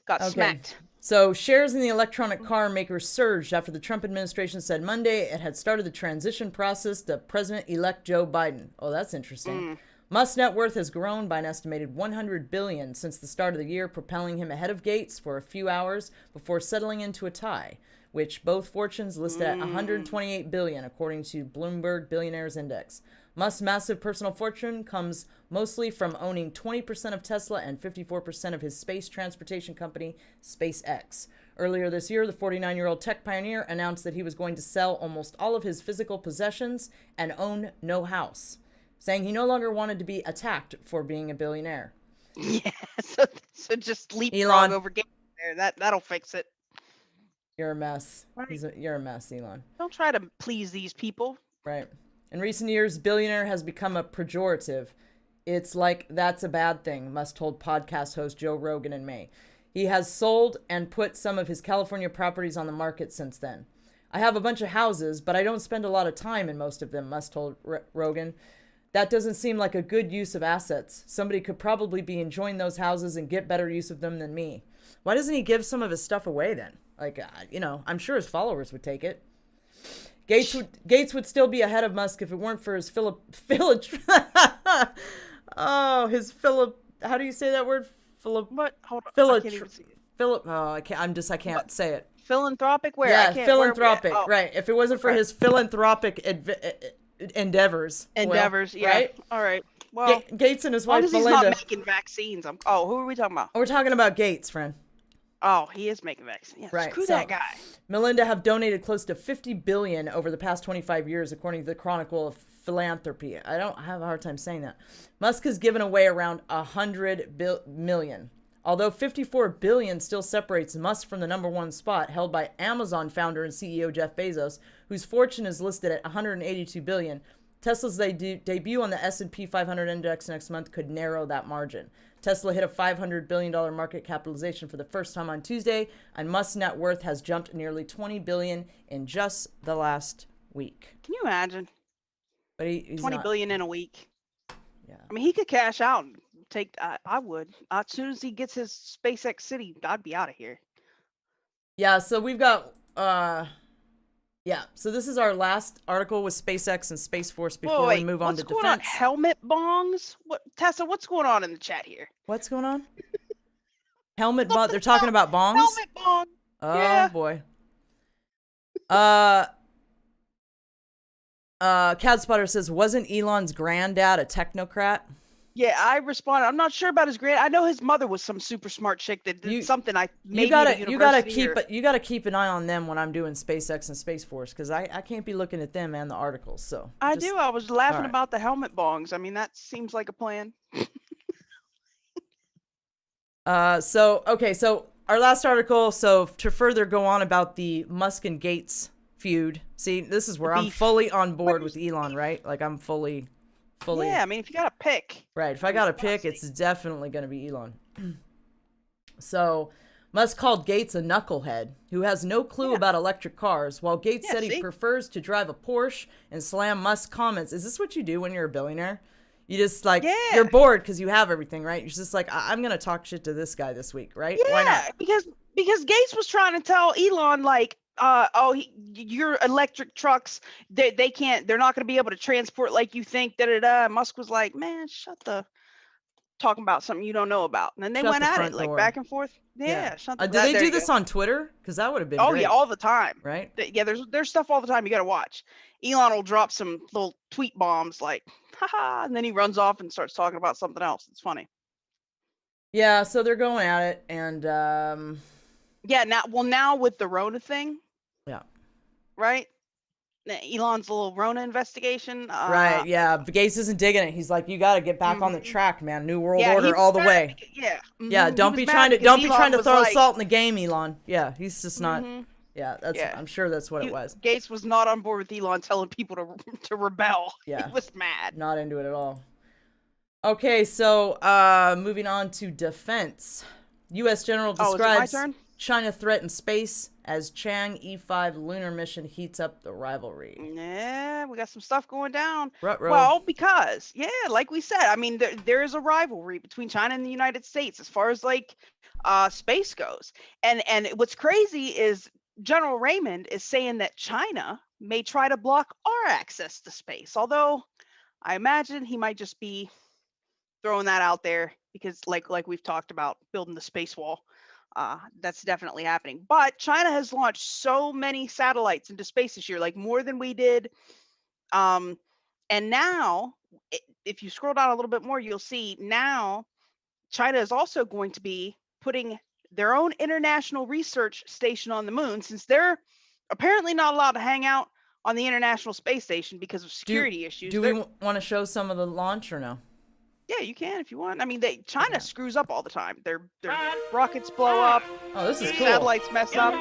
Speaker 1: got
Speaker 2: Okay.
Speaker 1: smacked.
Speaker 2: So, shares in the electronic car maker surged after the Trump administration said Monday it had started the transition process to President-elect Joe Biden. Oh, that's interesting. Musk's net worth has grown by an estimated $100 billion since the start of the year, propelling him ahead of Gates for a few hours before settling into a tie, which both fortunes listed at $128 billion, according to Bloomberg Billionaires Index. Musk's massive personal fortune comes mostly from owning 20% of Tesla and 54% of his space transportation company, SpaceX. Earlier this year, the 49-year-old tech pioneer announced that he was going to sell almost all of his physical possessions and own no house, saying he no longer wanted to be attacked for being a billionaire.
Speaker 1: Yeah, so just leapfrog
Speaker 2: Elon.
Speaker 1: over Gates there. That'll fix it.
Speaker 2: You're a mess.
Speaker 1: Right.
Speaker 2: You're a mess, Elon.
Speaker 1: Don't try to please these people.
Speaker 2: Right. In recent years, billionaire has become a pejorative. It's like that's a bad thing, Musk told podcast host Joe Rogan in May. He has sold and put some of his California properties on the market since then. I have a bunch of houses, but I don't spend a lot of time in most of them, Musk told Rogan. That doesn't seem like a good use of assets. Somebody could probably be enjoying those houses and get better use of them than me. Why doesn't he give some of his stuff away then? Like, I'm sure his followers would take it. Gates would still be ahead of Musk if it weren't for his how do you say that word?
Speaker 1: What? Hold on. I can't even see it.
Speaker 2: I can't say it.
Speaker 1: Philanthropic? Where?
Speaker 2: Yeah,
Speaker 1: I can't, where are we at?
Speaker 2: philanthropic,
Speaker 1: Oh,
Speaker 2: right. If it wasn't for
Speaker 1: okay.
Speaker 2: his philanthropic endeavors.
Speaker 1: endeavors.
Speaker 2: Will,
Speaker 1: Yeah.
Speaker 2: Right?
Speaker 1: All right. Well,
Speaker 2: Gates and his
Speaker 1: as long
Speaker 2: wife
Speaker 1: as he's
Speaker 2: Melinda.
Speaker 1: not making vaccines. Who are we talking about?
Speaker 2: We're talking about Gates, friend.
Speaker 1: Oh, he is making vaccines. Yeah,
Speaker 2: Right,
Speaker 1: screw
Speaker 2: so-
Speaker 1: that guy.
Speaker 2: Melinda have donated close to $50 billion over the past 25 years, according to the Chronicle of Philanthropy. I don't have a hard time saying that. Musk has given away around $100 million. Although $54 billion still separates Musk from the #1 spot held by Amazon founder and CEO Jeff Bezos, whose fortune is listed at $182 billion, Tesla's debut on the S&P 500 index next month could narrow that margin. Tesla hit a $500 billion market capitalization for the first time on Tuesday, and Musk's net worth has jumped nearly $20 billion in just the last week.
Speaker 1: Can you imagine?
Speaker 2: But he's
Speaker 1: $20
Speaker 2: not.
Speaker 1: billion in a week.
Speaker 2: Yeah.
Speaker 1: I mean, he could cash out and take. I would. As soon as he gets his SpaceX City, I'd be out of here.
Speaker 2: Yeah. So we've got. Yeah. So this is our last article with SpaceX and Space Force before we move on to defense.
Speaker 1: What's going on? Helmet bongs? What, Tessa? What's going on in the chat here?
Speaker 2: What's going on? Helmet bong. They're talking about bongs.
Speaker 1: Helmet bong.
Speaker 2: Oh
Speaker 1: yeah.
Speaker 2: Boy. Cad Spotter says, wasn't Elon's granddad a technocrat?
Speaker 1: Yeah, I responded. I'm not sure about his grand. I know his mother was some super smart chick that did something.
Speaker 2: You gotta keep an eye on them when I'm doing SpaceX and Space Force, because I can't be looking at them and the articles. So
Speaker 1: I was laughing about the helmet bongs. I mean, that seems like a plan.
Speaker 2: So our last article. So to further go on about the Musk and Gates feud. See, this is where I'm fully on board with Elon, right? Like I'm fully.
Speaker 1: Yeah, I mean, if you got to pick.
Speaker 2: Right, if I got to pick, it's definitely going to be Elon. So, Musk called Gates a knucklehead who has no clue about electric cars, while Gates said he prefers to drive a Porsche and slam Musk's comments. Is this what you do when you're a billionaire? You just you're bored because you have everything, right? You're just like, I'm going to talk shit to this guy this week, right?
Speaker 1: Yeah,
Speaker 2: why not?
Speaker 1: because Gates was trying to tell Elon, your electric trucks, they're not going to be able to transport like you think. Musk was like, man, talking about something you don't know about. And then they went at it back and forth. Yeah.
Speaker 2: Did they do this on Twitter? Because that would have been great.
Speaker 1: Yeah, all the time.
Speaker 2: Right?
Speaker 1: Yeah, there's stuff all the time you got to watch. Elon will drop some little tweet bombs like, haha, and then he runs off and starts talking about something else. It's funny.
Speaker 2: Yeah, so they're going at it, and
Speaker 1: now with the Rona thing.
Speaker 2: Yeah.
Speaker 1: Right? Elon's little Rona investigation.
Speaker 2: Right, yeah. Gates isn't digging it. He's like, you got to get back on the track, man. New World Order all the way. Yeah, don't be trying to throw salt in the game, Elon. Yeah, he's just not. Yeah, I'm sure that's what it was.
Speaker 1: Gates was not on board with Elon telling people to rebel.
Speaker 2: Yeah.
Speaker 1: He was mad.
Speaker 2: Not into it at all. Okay, so moving on to defense. U.S. General describes China threat in space as Chang'e 5 lunar mission heats up the rivalry.
Speaker 1: Yeah, we got some stuff going down.
Speaker 2: Ruh-roh.
Speaker 1: Well, because, like we said, I mean, there is a rivalry between China and the United States as far as space goes. And what's crazy is General Raymond is saying that China may try to block our access to space. Although I imagine he might just be throwing that out there because like we've talked about building the space wall. That's definitely happening. But China has launched so many satellites into space this year, like more than we did. And now, if you scroll down a little bit more, you'll see now China is also going to be putting their own international research station on the moon, since they're apparently not allowed to hang out on the International Space Station because of security issues.
Speaker 2: Do we want to show some of the launch or no?
Speaker 1: Yeah, you can if you want. I mean, China screws up all the time. Their rockets blow up.
Speaker 2: Oh, this is cool.
Speaker 1: Satellites mess up.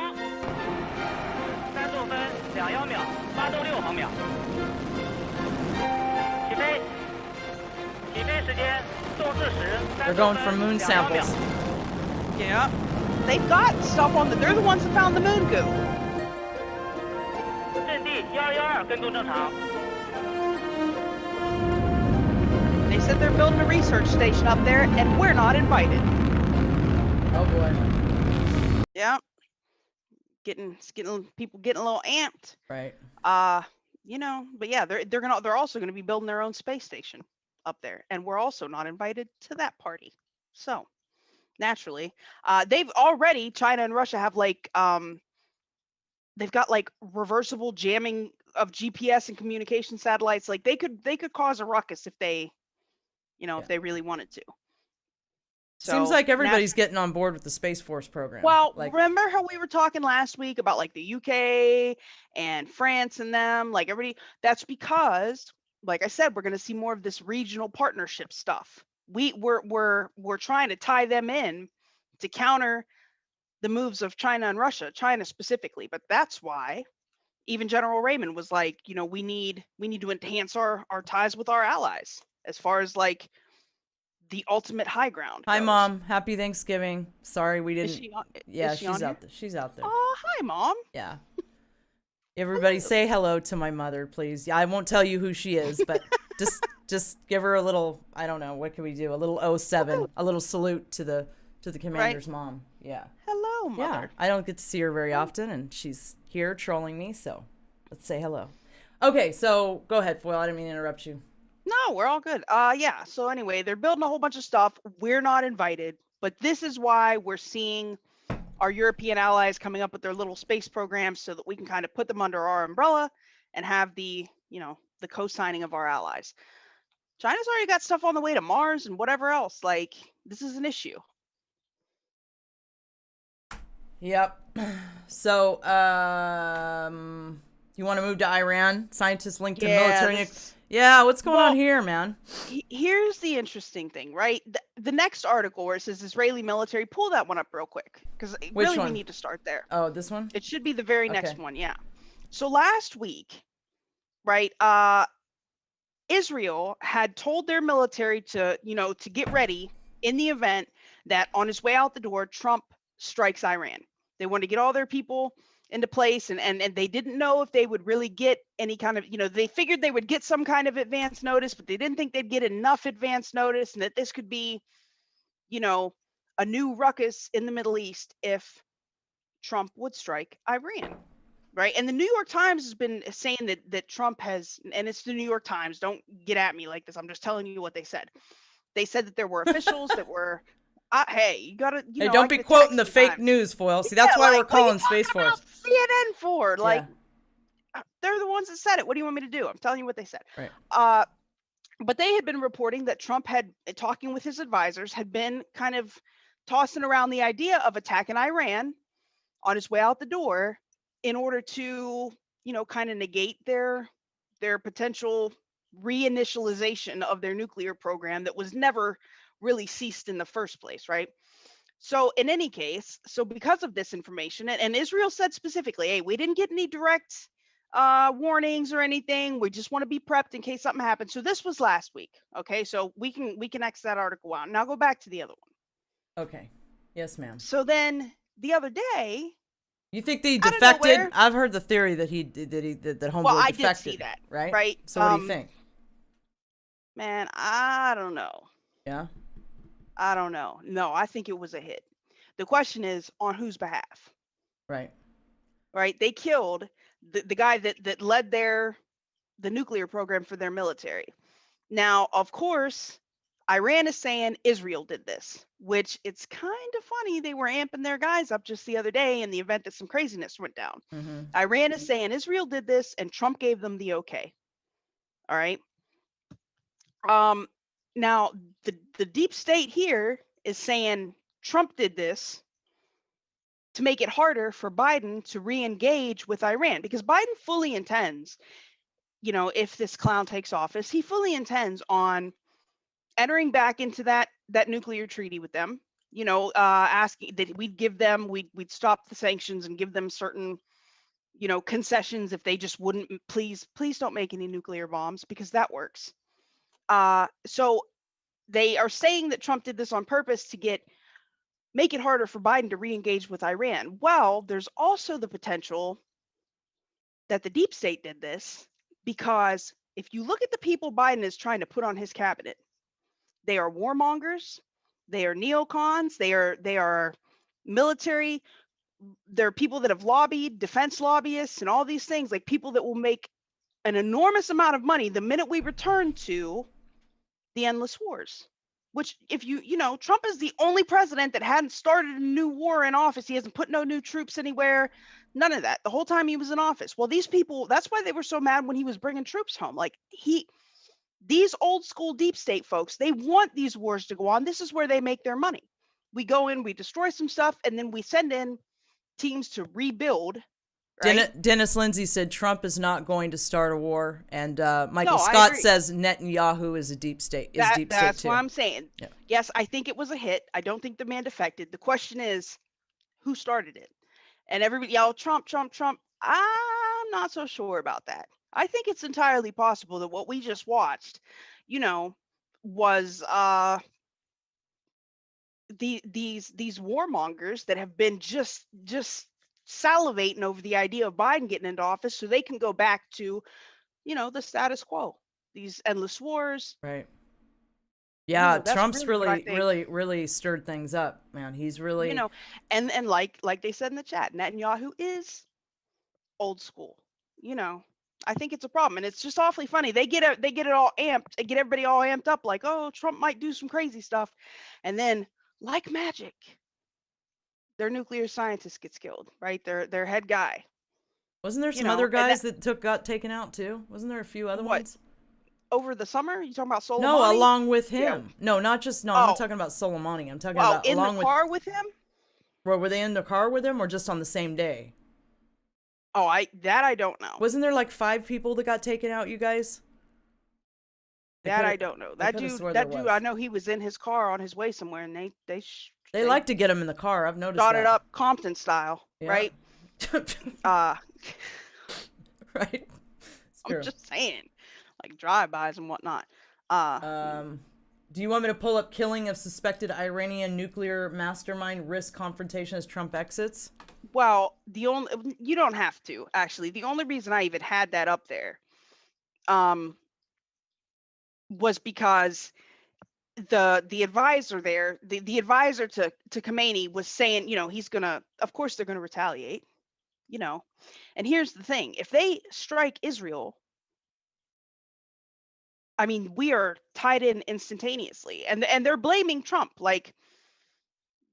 Speaker 2: They're going for moon samples.
Speaker 1: Yeah, they've got stuff on they're the ones that found the moon goo. They said they're building a research station up there, and we're not invited.
Speaker 2: Oh boy.
Speaker 1: Yeah. People getting a little amped.
Speaker 2: Right.
Speaker 1: But yeah, they're also gonna be building their own space station up there, and we're also not invited to that party. So naturally, China and Russia have they've got reversible jamming of GPS and communication satellites. Like they could cause a ruckus if they if they really wanted to. So,
Speaker 2: seems like everybody's getting on board with the Space Force program.
Speaker 1: Well, remember how we were talking last week about the UK and France and them, everybody? That's because, like I said, we're going to see more of this regional partnership stuff. We're trying to tie them in to counter the moves of China and Russia, China specifically. But that's why even General Raymond was like, we need to enhance our ties with our allies as far as like the ultimate high ground
Speaker 2: Hi,
Speaker 1: goes.
Speaker 2: Mom. Happy Thanksgiving. Sorry we didn't.
Speaker 1: Is she
Speaker 2: she's
Speaker 1: on
Speaker 2: out there. She's out there.
Speaker 1: Oh, hi, Mom.
Speaker 2: Yeah. Everybody say hello to my mother, please. Yeah, I won't tell you who she is, but just give her a little, I don't know, what can we do? A little 07, a little salute to the commander's mom. Yeah.
Speaker 1: Hello, Mother.
Speaker 2: Yeah. I don't get to see her very often, and she's here trolling me, so let's say hello. Okay, so go ahead, Foil. I didn't mean to interrupt you.
Speaker 1: No, we're all good. Yeah. So anyway, they're building a whole bunch of stuff. We're not invited, but this is why we're seeing our European allies coming up with their little space programs so that we can kind of put them under our umbrella and have the co-signing of our allies. China's already got stuff on the way to Mars and whatever else. Like, this is an issue.
Speaker 2: Yep. So, you want to move to Iran? Scientists linked to military. Yeah, what's going on here, man?
Speaker 1: Here's the interesting thing, right? The next article where it says Israeli military, pull that one up real quick, because really we need to start there.
Speaker 2: Oh, this one?
Speaker 1: It should be the very next one, yeah. So last week, right, Israel had told their military to get ready in the event that on his way out the door, Trump strikes Iran. They wanted to get all their people into place, and they didn't know if they would really get any kind of, they figured they would get some kind of advance notice, but they didn't think they'd get enough advance notice, and that this could be, a new ruckus in the Middle East if Trump would strike Iran, right? And the New York Times has been saying that Trump has, and it's the New York Times, don't get at me like this, I'm just telling you what they said. They said that there were officials that were hey, you gotta.
Speaker 2: Hey, don't be quoting the fake news, Foil. See, that's why we're calling Space Force.
Speaker 1: CNN for they're the ones that said it. What do you want me to do? I'm telling you what they said.
Speaker 2: Right.
Speaker 1: But they had been reporting that Trump had, talking with his advisors, had been kind of tossing around the idea of attacking Iran on his way out the door in order to, kind of negate their potential reinitialization of their nuclear program that was never really ceased in the first place, right? So in any case, because of this information, and Israel said specifically, hey, we didn't get any direct warnings or anything. We just want to be prepped in case something happens. So this was last week. Okay, so we can X that article out. Now go back to the other one.
Speaker 2: Okay. Yes, ma'am.
Speaker 1: So then the other day,
Speaker 2: you think they defected? I've heard the theory that that homeboy
Speaker 1: I
Speaker 2: defected.
Speaker 1: did see that.
Speaker 2: Right.
Speaker 1: Right.
Speaker 2: So what do you think?
Speaker 1: Man, I don't know.
Speaker 2: Yeah.
Speaker 1: I don't know. No, I think it was a hit. The question is on whose behalf?
Speaker 2: Right.
Speaker 1: Right. They killed the guy that led the nuclear program for their military. Now, of course, Iran is saying Israel did this, which it's kind of funny. They were amping their guys up just the other day in the event that some craziness went down.
Speaker 2: Mm-hmm.
Speaker 1: Iran is saying Israel did this and Trump gave them the okay. All right. Now, the deep state here is saying Trump did this to make it harder for Biden to re-engage with Iran, because Biden fully intends, if this clown takes office, he fully intends on entering back into that nuclear treaty with them, asking that we'd stop the sanctions and give them certain, concessions if they just wouldn't, please don't make any nuclear bombs, because that works. So they are saying that Trump did this on purpose to make it harder for Biden to re-engage with Iran. Well, there's also the potential that the deep state did this, because if you look at the people Biden is trying to put on his cabinet, they are warmongers, they are neocons, they are military, they're people that have lobbied, defense lobbyists, and all these things, like people that will make an enormous amount of money the minute we return to the endless wars. Which, if Trump is the only president that hadn't started a new war in office. He hasn't put no new troops anywhere, none of that the whole time he was in office. Well, these people, that's why they were so mad when he was bringing troops home. Like, these old school deep state folks, they want these wars to go on. This is where they make their money. We go in, we destroy some stuff, and then we send in teams to rebuild right?
Speaker 2: Dennis Lindsay said Trump is not going to start a war, and Michael
Speaker 1: No, I
Speaker 2: Scott
Speaker 1: agree.
Speaker 2: says Netanyahu is a deep state.
Speaker 1: That's
Speaker 2: Too.
Speaker 1: what I'm saying.
Speaker 2: Yeah.
Speaker 1: Yes, I think it was a hit. I don't think the man defected. The question is, who started it? And everybody yelled, Trump, Trump, Trump. I'm not so sure about that. I think it's entirely possible that what we just watched, was these warmongers that have been just salivating over the idea of Biden getting into office so they can go back to, the status quo. These endless wars.
Speaker 2: Right. Yeah,
Speaker 1: That's
Speaker 2: Trump's
Speaker 1: really what I think.
Speaker 2: really stirred things up, man. He's really
Speaker 1: And like they said in the chat, Netanyahu is old school. I think it's a problem, and it's just awfully funny. They get it all amped, they get everybody all amped up, like, oh, Trump might do some crazy stuff, and then like magic, their nuclear scientist gets killed, right? Their head guy.
Speaker 2: Wasn't there some other guys that got taken out too? Wasn't there a few other ones?
Speaker 1: Over the summer? You talking about Soleimani?
Speaker 2: No, along with him.
Speaker 1: Yeah.
Speaker 2: No, not just I'm not talking about Soleimani. I'm talking about
Speaker 1: in
Speaker 2: along
Speaker 1: the car with him.
Speaker 2: Were they in the car with him or just on the same day?
Speaker 1: Oh, I don't know.
Speaker 2: Wasn't there like 5 people that got taken out, you guys?
Speaker 1: I don't know. That dude, I know he was in his car on his way somewhere, and they
Speaker 2: like to get him in the car. I've noticed
Speaker 1: started up Compton style,
Speaker 2: yeah.
Speaker 1: right?
Speaker 2: Right.
Speaker 1: I'm just saying, like drive-bys and whatnot.
Speaker 2: Do you want me to pull up killing of suspected Iranian nuclear mastermind risk confrontation as Trump exits?
Speaker 1: Well, you don't have to, actually. The only reason I even had that up there was because the advisor there, the advisor to Khamenei was saying, he's gonna, of course they're gonna retaliate, and here's the thing: if they strike Israel, I mean, we are tied in instantaneously, and they're blaming Trump. Like,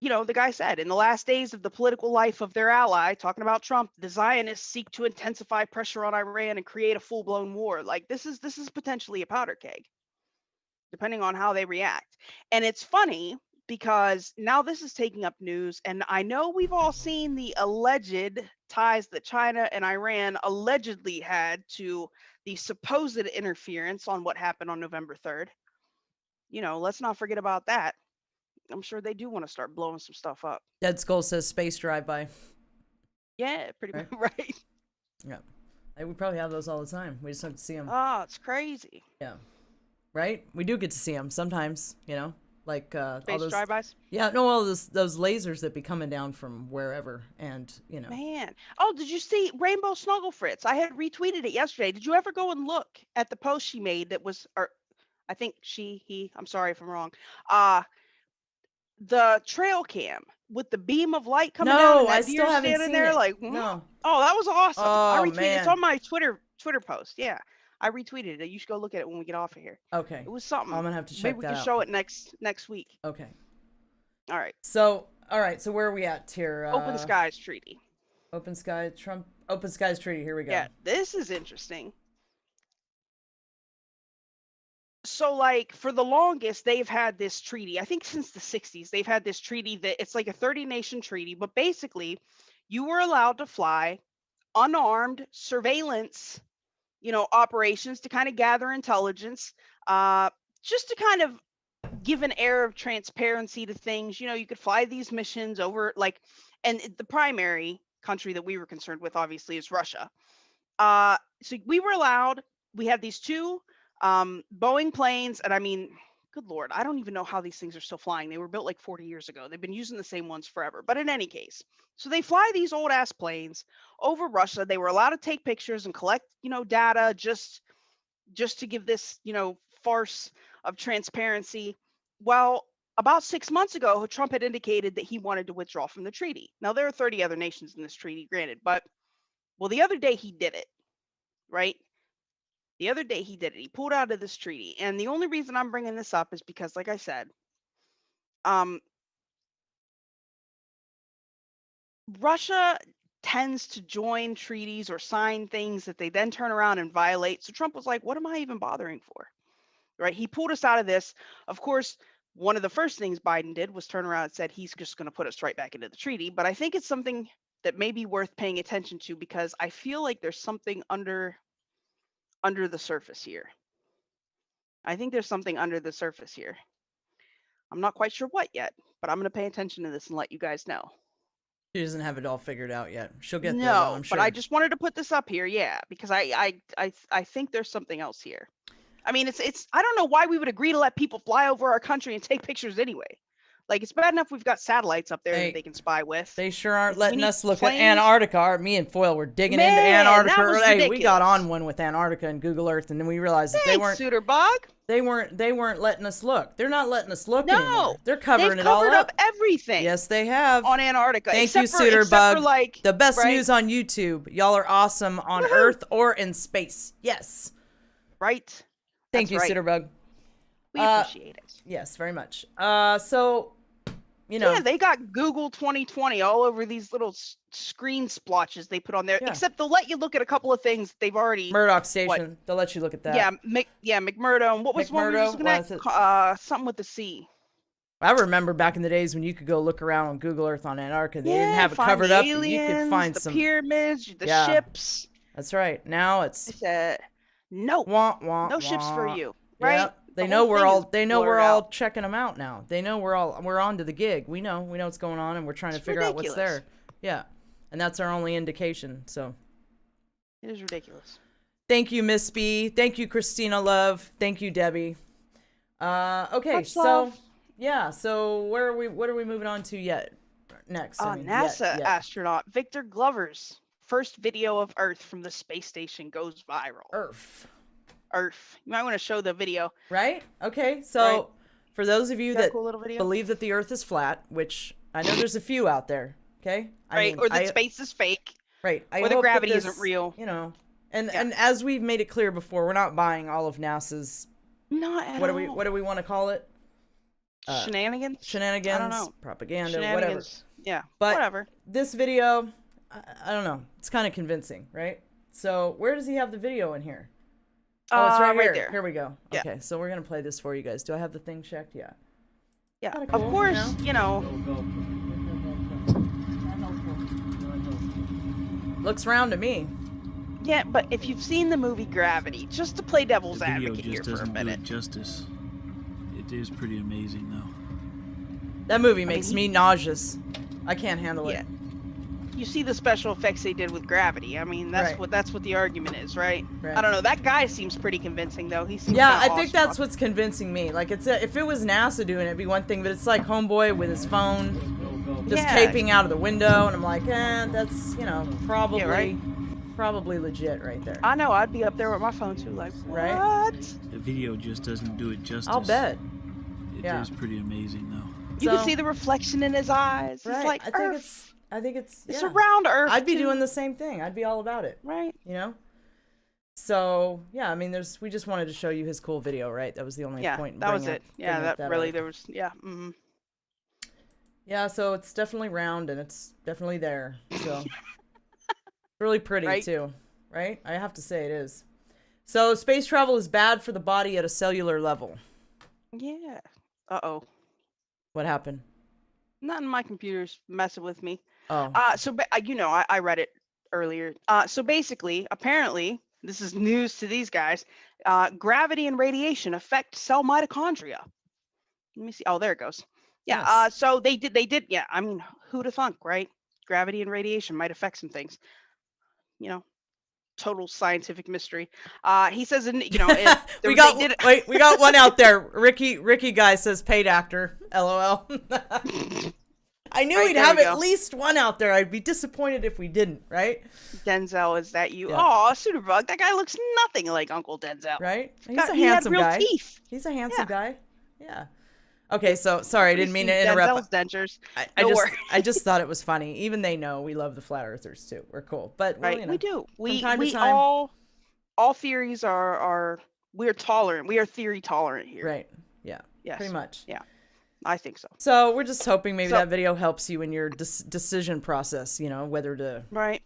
Speaker 1: the guy said, in the last days of the political life of their ally, talking about Trump, the Zionists seek to intensify pressure on Iran and create a full-blown war. Like, this is potentially a powder keg, depending on how they react. And it's funny because now this is taking up news, and I know we've all seen the alleged ties that China and Iran allegedly had to the supposed interference on what happened on November 3rd. Let's not forget about that. I'm sure they do want to start blowing some stuff up.
Speaker 2: Dead Skull says space drive-by.
Speaker 1: Yeah, pretty much, right?
Speaker 2: Yeah. We probably have those all the time. We just don't see them.
Speaker 1: Oh, it's crazy.
Speaker 2: Yeah. Right? We do get to see them sometimes, like
Speaker 1: space
Speaker 2: all those
Speaker 1: drive-bys.
Speaker 2: Yeah, no, all those lasers that be coming down from wherever, and
Speaker 1: Man, oh, did you see Rainbow Snuggle Fritz? I had retweeted it yesterday. Did you ever go and look at the post she made? That was, or I think he. I'm sorry if I'm wrong. The trail cam with the beam of light coming down. And that
Speaker 2: I still haven't
Speaker 1: standing
Speaker 2: seen
Speaker 1: there
Speaker 2: it.
Speaker 1: like,
Speaker 2: No.
Speaker 1: Oh, that was awesome. I retweeted.
Speaker 2: Man.
Speaker 1: It's on my Twitter post. Yeah. I retweeted it. You should go look at it when we get off of here.
Speaker 2: Okay.
Speaker 1: It was something.
Speaker 2: I'm gonna have to check
Speaker 1: Maybe we
Speaker 2: that
Speaker 1: can
Speaker 2: out.
Speaker 1: show it next week.
Speaker 2: Okay.
Speaker 1: All right.
Speaker 2: So where are we at here?
Speaker 1: Open Skies Treaty.
Speaker 2: Open Skies Treaty. Here we go.
Speaker 1: Yeah, this is interesting. So, like, for the longest, they've had this treaty. I think since the 60s, they've had this treaty that it's like a 30-nation treaty, but basically, you were allowed to fly unarmed surveillance, operations to kind of gather intelligence, just to kind of give an air of transparency to things. You could fly these missions over, like, and the primary country that we were concerned with, obviously, is Russia. So we were allowed. We had these 2 Boeing planes, and I mean, good Lord, I don't even know how these things are still flying. They were built like 40 years ago. They've been using the same ones forever. But in any case, so they fly these old ass planes over Russia. They were allowed to take pictures and collect, data just to give this, farce of transparency. Well, about 6 months ago, Trump had indicated that he wanted to withdraw from the treaty. Now, there are 30 other nations in this treaty, granted, but, well, the other day he did it, right? The other day he did it. He pulled out of this treaty. And the only reason I'm bringing this up is because, like I said, Russia tends to join treaties or sign things that they then turn around and violate. So Trump was like, what am I even bothering for? Right? He pulled us out of this. Of course, one of the first things Biden did was turn around and said he's just going to put us right back into the treaty. But I think it's something that may be worth paying attention to, because I feel like there's something under the surface here. I think there's something under the surface here. I'm not quite sure what yet, but I'm going to pay attention to this and let you guys know.
Speaker 2: She doesn't have it all figured out yet. She'll get there,
Speaker 1: No,
Speaker 2: though, I'm sure.
Speaker 1: but I just wanted to put this up here, yeah, because I think there's something else here. I mean, it's I don't know why we would agree to let people fly over our country and take pictures anyway. Like, it's bad enough we've got satellites up there that they can spy with.
Speaker 2: They sure aren't letting
Speaker 1: need
Speaker 2: us look
Speaker 1: planes.
Speaker 2: at Antarctica. Me and Foyle were digging into
Speaker 1: Man,
Speaker 2: Antarctica.
Speaker 1: that was
Speaker 2: Hey, we got
Speaker 1: ridiculous.
Speaker 2: on one with Antarctica and Google Earth, and then we realized that
Speaker 1: Thanks, Suiterbug.
Speaker 2: they weren't letting us look. They're not letting us look
Speaker 1: No,
Speaker 2: anymore. They're covering
Speaker 1: They've
Speaker 2: it all
Speaker 1: covered
Speaker 2: up.
Speaker 1: up everything.
Speaker 2: Yes, they have.
Speaker 1: On Antarctica.
Speaker 2: Thank you,
Speaker 1: except for
Speaker 2: Suiterbug.
Speaker 1: like,
Speaker 2: the best
Speaker 1: right?
Speaker 2: news on YouTube. Y'all are awesome on
Speaker 1: Woohoo.
Speaker 2: Earth or in space. Yes.
Speaker 1: Right.
Speaker 2: Thank
Speaker 1: That's
Speaker 2: you,
Speaker 1: right.
Speaker 2: Suiterbug.
Speaker 1: We appreciate it.
Speaker 2: Yes, very much. So, you know.
Speaker 1: Yeah, they got Google 2020 all over these little screen splotches they put on there.
Speaker 2: Yeah.
Speaker 1: Except they'll let you look at a couple of things they've already.
Speaker 2: Murdoch Station. They'll let you look at that.
Speaker 1: Yeah, McMurdo. And what was one we were just
Speaker 2: McMurdo?
Speaker 1: looking
Speaker 2: What
Speaker 1: at? Something with the C.
Speaker 2: I remember back in the days when you could go look around on Google Earth on Antarctica. They didn't have it
Speaker 1: find
Speaker 2: covered
Speaker 1: the
Speaker 2: up.
Speaker 1: aliens,
Speaker 2: You could find
Speaker 1: the
Speaker 2: some
Speaker 1: pyramids, the
Speaker 2: Yeah.
Speaker 1: ships.
Speaker 2: That's right. Now
Speaker 1: I
Speaker 2: it's
Speaker 1: said, no,
Speaker 2: wah, wah,
Speaker 1: no ships for
Speaker 2: wah.
Speaker 1: you. Right?
Speaker 2: Yep. They
Speaker 1: The
Speaker 2: know
Speaker 1: whole
Speaker 2: we're
Speaker 1: thing
Speaker 2: all
Speaker 1: is
Speaker 2: they know we're
Speaker 1: blurred
Speaker 2: all
Speaker 1: out.
Speaker 2: checking them out now. They know we're on to the gig. We know what's going on, and we're trying to
Speaker 1: It's
Speaker 2: figure out what's
Speaker 1: ridiculous.
Speaker 2: there. Yeah. And that's our only indication. So
Speaker 1: It is ridiculous.
Speaker 2: thank you, Miss B. Thank you, Christina Love. Thank you, Debbie. Okay,
Speaker 1: Much
Speaker 2: so
Speaker 1: love.
Speaker 2: yeah, so what are we moving on to next? I mean,
Speaker 1: NASA
Speaker 2: yet.
Speaker 1: astronaut Victor Glover's first video of Earth from the space station goes viral.
Speaker 2: Earth.
Speaker 1: You might want to show the video.
Speaker 2: Right? Okay, so
Speaker 1: Right.
Speaker 2: for those of you
Speaker 1: Got a
Speaker 2: that
Speaker 1: cool little video?
Speaker 2: believe that the Earth is flat, which I know there's a few out there, okay?
Speaker 1: Right, or that space is fake.
Speaker 2: Right. I
Speaker 1: or the
Speaker 2: hope that
Speaker 1: gravity
Speaker 2: this,
Speaker 1: isn't real.
Speaker 2: You know, and
Speaker 1: Yeah.
Speaker 2: and as we've made it clear before, we're not buying all of NASA's
Speaker 1: Not at
Speaker 2: what
Speaker 1: all.
Speaker 2: do we want to call it?
Speaker 1: Shenanigans?
Speaker 2: Shenanigans,
Speaker 1: I don't know.
Speaker 2: propaganda, whatever.
Speaker 1: Shenanigans. Yeah,
Speaker 2: But
Speaker 1: whatever.
Speaker 2: this video, I don't know. It's kind of convincing, right? So where does he have the video in here? Oh, it's right here.
Speaker 1: there.
Speaker 2: Here we go.
Speaker 1: Yeah.
Speaker 2: Okay, so we're gonna play this for you guys. Do I have the thing checked? Yeah.
Speaker 1: Yeah,
Speaker 2: kinda
Speaker 1: of
Speaker 2: cool,
Speaker 1: course, you know.
Speaker 2: Looks round to me.
Speaker 1: Yeah, but if you've seen the movie Gravity, just to play devil's
Speaker 5: The video
Speaker 1: advocate here
Speaker 5: just
Speaker 1: for a
Speaker 5: doesn't do
Speaker 1: minute.
Speaker 5: it justice. It is pretty amazing, though.
Speaker 2: That movie makes me nauseous. I can't handle
Speaker 1: Yeah.
Speaker 2: it.
Speaker 1: You see the special effects they did with Gravity. I mean,
Speaker 2: Right.
Speaker 1: that's what the argument is, right?
Speaker 2: Right.
Speaker 1: I don't know. That guy seems pretty convincing, though. He seems
Speaker 2: Yeah,
Speaker 1: kinda
Speaker 2: I think
Speaker 1: awesome.
Speaker 2: that's what's convincing me. Like, if it was NASA doing it, it'd be one thing, but it's like Homeboy with his phone, just
Speaker 1: Yeah.
Speaker 2: taping out of the window, and I'm like, that's probably
Speaker 1: right.
Speaker 2: probably legit right there.
Speaker 1: I know. I'd be up there with my phone too, like, what?
Speaker 2: Right.
Speaker 5: The video just doesn't do it justice.
Speaker 2: I'll bet.
Speaker 5: It is
Speaker 2: Yeah.
Speaker 5: pretty amazing, though.
Speaker 1: You
Speaker 2: So-
Speaker 1: can see the reflection in his eyes.
Speaker 2: Right.
Speaker 1: It's like
Speaker 2: I think
Speaker 1: Earth.
Speaker 2: it's
Speaker 1: It's
Speaker 2: yeah.
Speaker 1: around Earth.
Speaker 2: I'd be
Speaker 1: too,
Speaker 2: doing the same thing. I'd be all about it.
Speaker 1: right.
Speaker 2: You know. So yeah, I mean, we just wanted to show you his cool video, right? That was the only
Speaker 1: Yeah,
Speaker 2: point. in
Speaker 1: that was
Speaker 2: bringing
Speaker 1: it. Yeah,
Speaker 2: bringing up
Speaker 1: that really
Speaker 2: article.
Speaker 1: there was. Yeah. Mm-hmm.
Speaker 2: Yeah, so it's definitely round and it's definitely there. So really pretty
Speaker 1: Right?
Speaker 2: too, right? I have to say it is. So space travel is bad for the body at a cellular level.
Speaker 1: Yeah. Uh-oh.
Speaker 2: What happened?
Speaker 1: Nothing. My computer's messing with me.
Speaker 2: Oh,
Speaker 1: I read it earlier. So basically, apparently, this is news to these guys. Gravity and radiation affect cell mitochondria. Let me see. Oh, there it goes. Yeah.
Speaker 2: Yes.
Speaker 1: So they did. Yeah. I mean, who'd have thunk, right? Gravity and radiation might affect some things. You know, total scientific mystery. He says,
Speaker 2: we got we got one out there. Ricky guy says paid actor. LOL. I knew
Speaker 1: Right,
Speaker 2: we'd
Speaker 1: there
Speaker 2: have
Speaker 1: we
Speaker 2: at
Speaker 1: go.
Speaker 2: least one out there. I'd be disappointed if we didn't, right?
Speaker 1: Denzel, is that you?
Speaker 2: Yeah.
Speaker 1: Oh, Suiterbug. That guy looks nothing like Uncle Denzel.
Speaker 2: Right? He's
Speaker 1: God,
Speaker 2: a
Speaker 1: he had
Speaker 2: handsome
Speaker 1: real
Speaker 2: guy.
Speaker 1: teeth.
Speaker 2: He's a handsome
Speaker 1: Yeah.
Speaker 2: guy. Yeah. Okay, so sorry, I didn't mean to interrupt.
Speaker 1: Denzel's dentures.
Speaker 2: I
Speaker 1: No worries.
Speaker 2: I just thought it was funny. Even they know we love the flat earthers too. We're cool, but well,
Speaker 1: Right,
Speaker 2: you know,
Speaker 1: we do. We
Speaker 2: time to
Speaker 1: we
Speaker 2: time.
Speaker 1: all theories are we're tolerant. We are theory tolerant here.
Speaker 2: right? Yeah,
Speaker 1: Yes.
Speaker 2: pretty much.
Speaker 1: Yeah. I think so.
Speaker 2: So we're just hoping maybe
Speaker 1: So-
Speaker 2: that video helps you in your decision process. You know, whether to
Speaker 1: Right.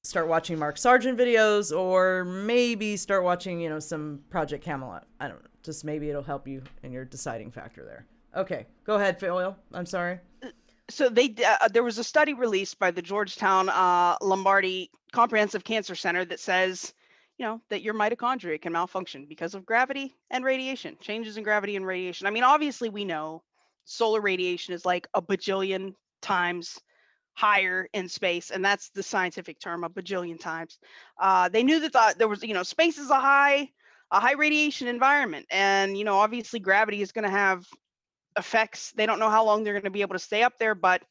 Speaker 2: start watching Mark Sargent videos or maybe start watching some Project Camelot. I don't know. Just maybe it'll help you in your deciding factor there. Okay, go ahead, Foyle. I'm sorry.
Speaker 1: So there was a study released by the Georgetown Lombardi Comprehensive Cancer Center that says, that your mitochondria can malfunction because of gravity and radiation, changes in gravity and radiation. I mean, obviously we know solar radiation is like a bajillion times higher in space, and that's the scientific term, a bajillion times. They knew that there was, space is a high radiation environment, and obviously gravity is going to have effects. They don't know how long they're going to be able to stay up there, but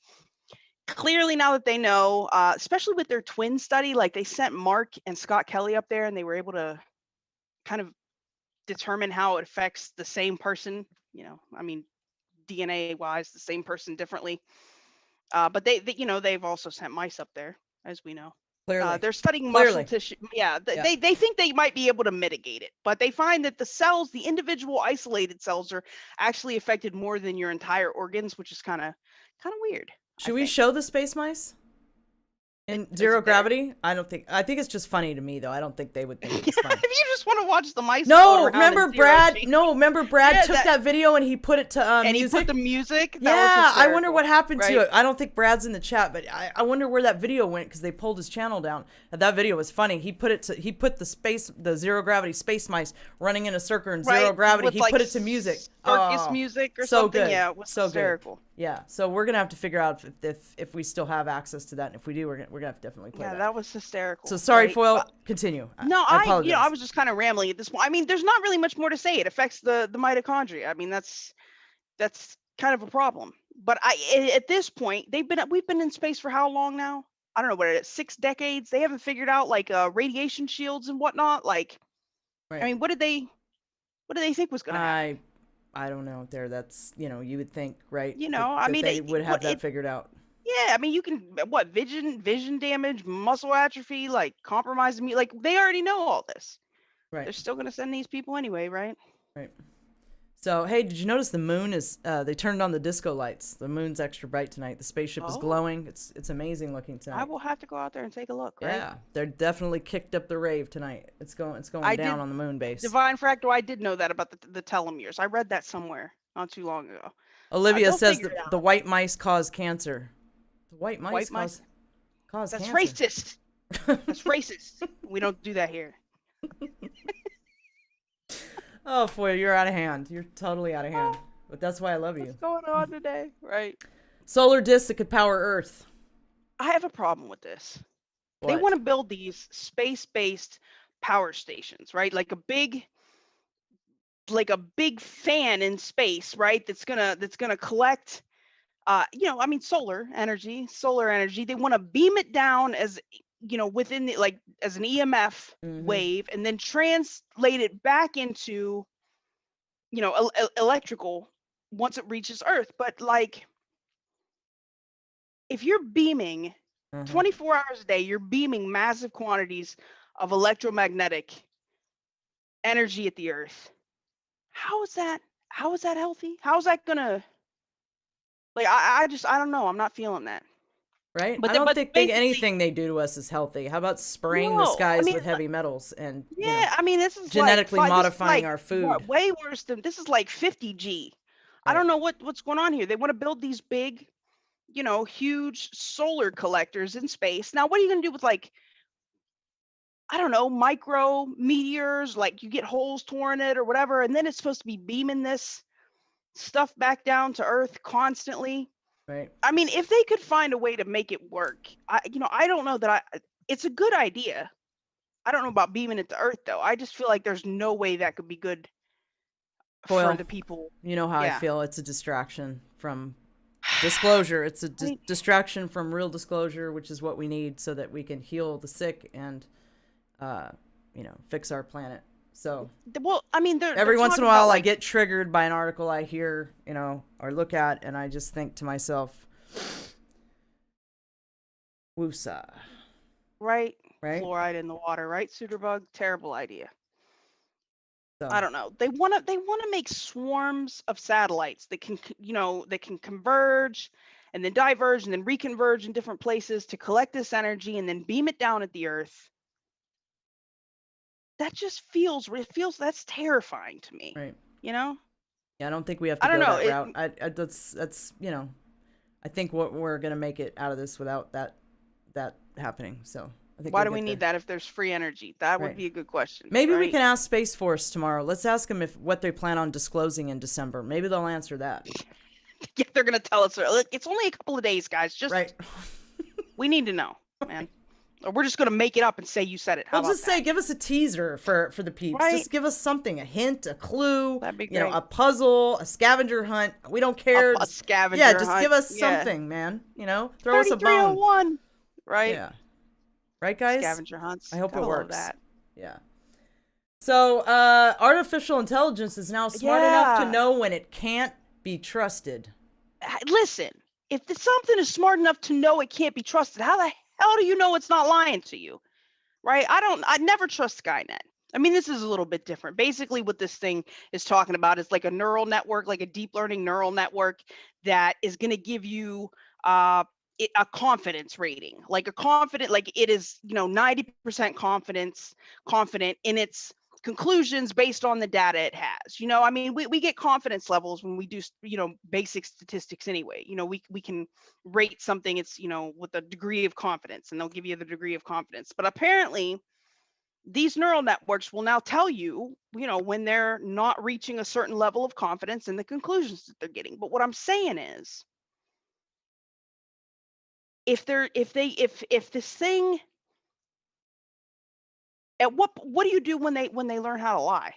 Speaker 1: clearly now that they know, especially with their twin study, like they sent Mark and Scott Kelly up there and they were able to kind of determine how it affects the same person, I mean, DNA wise, the same person differently. But they've also sent mice up there, as we know.
Speaker 2: Clearly.
Speaker 1: They're studying muscle tissue. Yeah, they think they might be able to mitigate it, but they find that the cells, the individual isolated cells, are actually affected more than your entire organs, which is kind of weird.
Speaker 2: Should we show the space mice in zero gravity? I think it's just funny to me, though. I don't think they would think it's funny.
Speaker 1: If you just want to watch the mice.
Speaker 2: No, remember Brad took that video and he put it to
Speaker 1: and
Speaker 2: music.
Speaker 1: He put the music.
Speaker 2: I wonder what happened to it. I don't think Brad's in the chat, but I wonder where that video went because they pulled his channel down. That video was funny. He put the zero gravity space mice running in a circle in zero gravity. He put it to music.
Speaker 1: Circus music or something.
Speaker 2: Good.
Speaker 1: Yeah, it was
Speaker 2: so
Speaker 1: hysterical.
Speaker 2: Good. Yeah, so we're gonna have to figure out if we still have access to that, and if we do, we're gonna have to definitely play that.
Speaker 1: Yeah, that was hysterical.
Speaker 2: So sorry, Foil. Continue.
Speaker 1: No, I was just kind of rambling at this point. I mean, there's not really much more to say. It affects the mitochondria. I mean, that's kind of a problem. But at this point, we've been in space for how long now? I don't know what it is, 6 decades. They haven't figured out like radiation shields and whatnot. Like, I mean, what did they think was gonna happen?
Speaker 2: I don't know. That's you would think, right?
Speaker 1: I mean,
Speaker 2: they would have that figured out.
Speaker 1: Yeah, I mean, you can vision damage, muscle atrophy, like compromising me. Like they already know all this.
Speaker 2: Right.
Speaker 1: They're still gonna send these people anyway, right?
Speaker 2: Right. So hey, did you notice the moon is? They turned on the disco lights. The moon's extra bright tonight. The spaceship is glowing. It's amazing looking tonight.
Speaker 1: I will have to go out there and take a look. Right?
Speaker 2: Yeah, they're definitely kicked up the rave tonight. It's going down on the moon base.
Speaker 1: Divine Fractal, I did know that about the telomeres. I read that somewhere not too long ago.
Speaker 2: Olivia says the white mice cause cancer. The white mice cause
Speaker 1: That's
Speaker 2: cancer.
Speaker 1: Racist. That's racist. We don't do that here.
Speaker 2: Oh, boy, you're out of hand. You're totally out of hand. But that's why I love you.
Speaker 1: What's going on today? Right.
Speaker 2: Solar discs that could power Earth.
Speaker 1: I have a problem with this.
Speaker 2: What?
Speaker 1: They want to build these space-based power stations, right? Like a big fan in space, right? That's gonna collect, I mean, solar energy. They want to beam it down as within as an EMF wave, and then translate it back into, electrical once it reaches Earth. But like, if you're beaming 24 hours a day, you're beaming massive quantities of electromagnetic energy at the Earth. How is that healthy? How is that gonna, like, I don't know. I'm not feeling that.
Speaker 2: Right? I don't think anything they do to us is healthy. How about spraying the skies with heavy metals and
Speaker 1: I mean, this is
Speaker 2: genetically modifying our food?
Speaker 1: Way worse than this is like 50G. Right. I don't know what's going on here. They want to build these big, huge solar collectors in space. Now, what are you going to do with, like, I don't know, micro meteors? Like, you get holes torn in it or whatever, and then it's supposed to be beaming this stuff back down to Earth constantly.
Speaker 2: Right.
Speaker 1: I mean, if they could find a way to make it work, I don't know that it's a good idea. I don't know about beaming it to Earth, though. I just feel like there's no way that could be good for the people.
Speaker 2: You know how I feel. It's a distraction from disclosure. It's a distraction from real disclosure, which is what we need so that we can heal the sick and, fix our planet. So,
Speaker 1: well, I mean,
Speaker 2: every once in a while I get triggered by an article I hear, or look at, and I just think to myself, woosah.
Speaker 1: Right? Fluoride in the water, right? Sooterbug, terrible idea. So, I don't know. They want to make swarms of satellites that can, that can converge and then diverge and then reconverge in different places to collect this energy and then beam it down at the Earth. That just feels that's terrifying to me.
Speaker 2: Right.
Speaker 1: Yeah,
Speaker 2: I don't think we have to go that route. That's I think we're gonna make it out of this without that happening. So I think
Speaker 1: Why
Speaker 2: we'll
Speaker 1: do we
Speaker 2: get
Speaker 1: need
Speaker 2: there.
Speaker 1: that if there's free energy? That would
Speaker 2: Right.
Speaker 1: be a good question.
Speaker 2: Maybe we
Speaker 1: right?
Speaker 2: can ask Space Force tomorrow. Let's ask them what they plan on disclosing in December. Maybe they'll answer that.
Speaker 1: Yeah, they're gonna tell us. Look, it's only a couple of days, guys. Just
Speaker 2: Right.
Speaker 1: we need to know, man. Or we're just gonna make it up and say you said it. How
Speaker 2: We'll
Speaker 1: about
Speaker 2: just say, give us a teaser for the peeps.
Speaker 1: Right.
Speaker 2: Just give us something, a hint, a clue.
Speaker 1: That'd be
Speaker 2: You know,
Speaker 1: great.
Speaker 2: a puzzle, a scavenger hunt. We don't care.
Speaker 1: A
Speaker 2: Just-
Speaker 1: scavenger
Speaker 2: yeah, just
Speaker 1: hunt.
Speaker 2: give us
Speaker 1: Yeah.
Speaker 2: something, man. You know, throw us a bone.
Speaker 1: 3301. Right.
Speaker 2: Yeah. Right, guys?
Speaker 1: Scavenger hunts.
Speaker 2: I hope
Speaker 1: Gotta
Speaker 2: it
Speaker 1: love
Speaker 2: works.
Speaker 1: That.
Speaker 2: Yeah. So, artificial intelligence is now smart enough to
Speaker 1: Yeah.
Speaker 2: know when it can't be trusted.
Speaker 1: Listen, if something is smart enough to know it can't be trusted, how the hell do you know it's not lying to you? Right? I never trust Skynet. I mean, this is a little bit different. Basically, what this thing is talking about is like a neural network, like a deep learning neural network that is going to give you a confidence rating, like it is, 90% confident in its conclusions based on the data it has. I mean, we get confidence levels when we do, basic statistics anyway. We can rate something, it's, with a degree of confidence, and they'll give you the degree of confidence. But apparently, these neural networks will now tell you, when they're not reaching a certain level of confidence in the conclusions that they're getting. But what I'm saying is, if this thing, what do you do when they learn how to lie?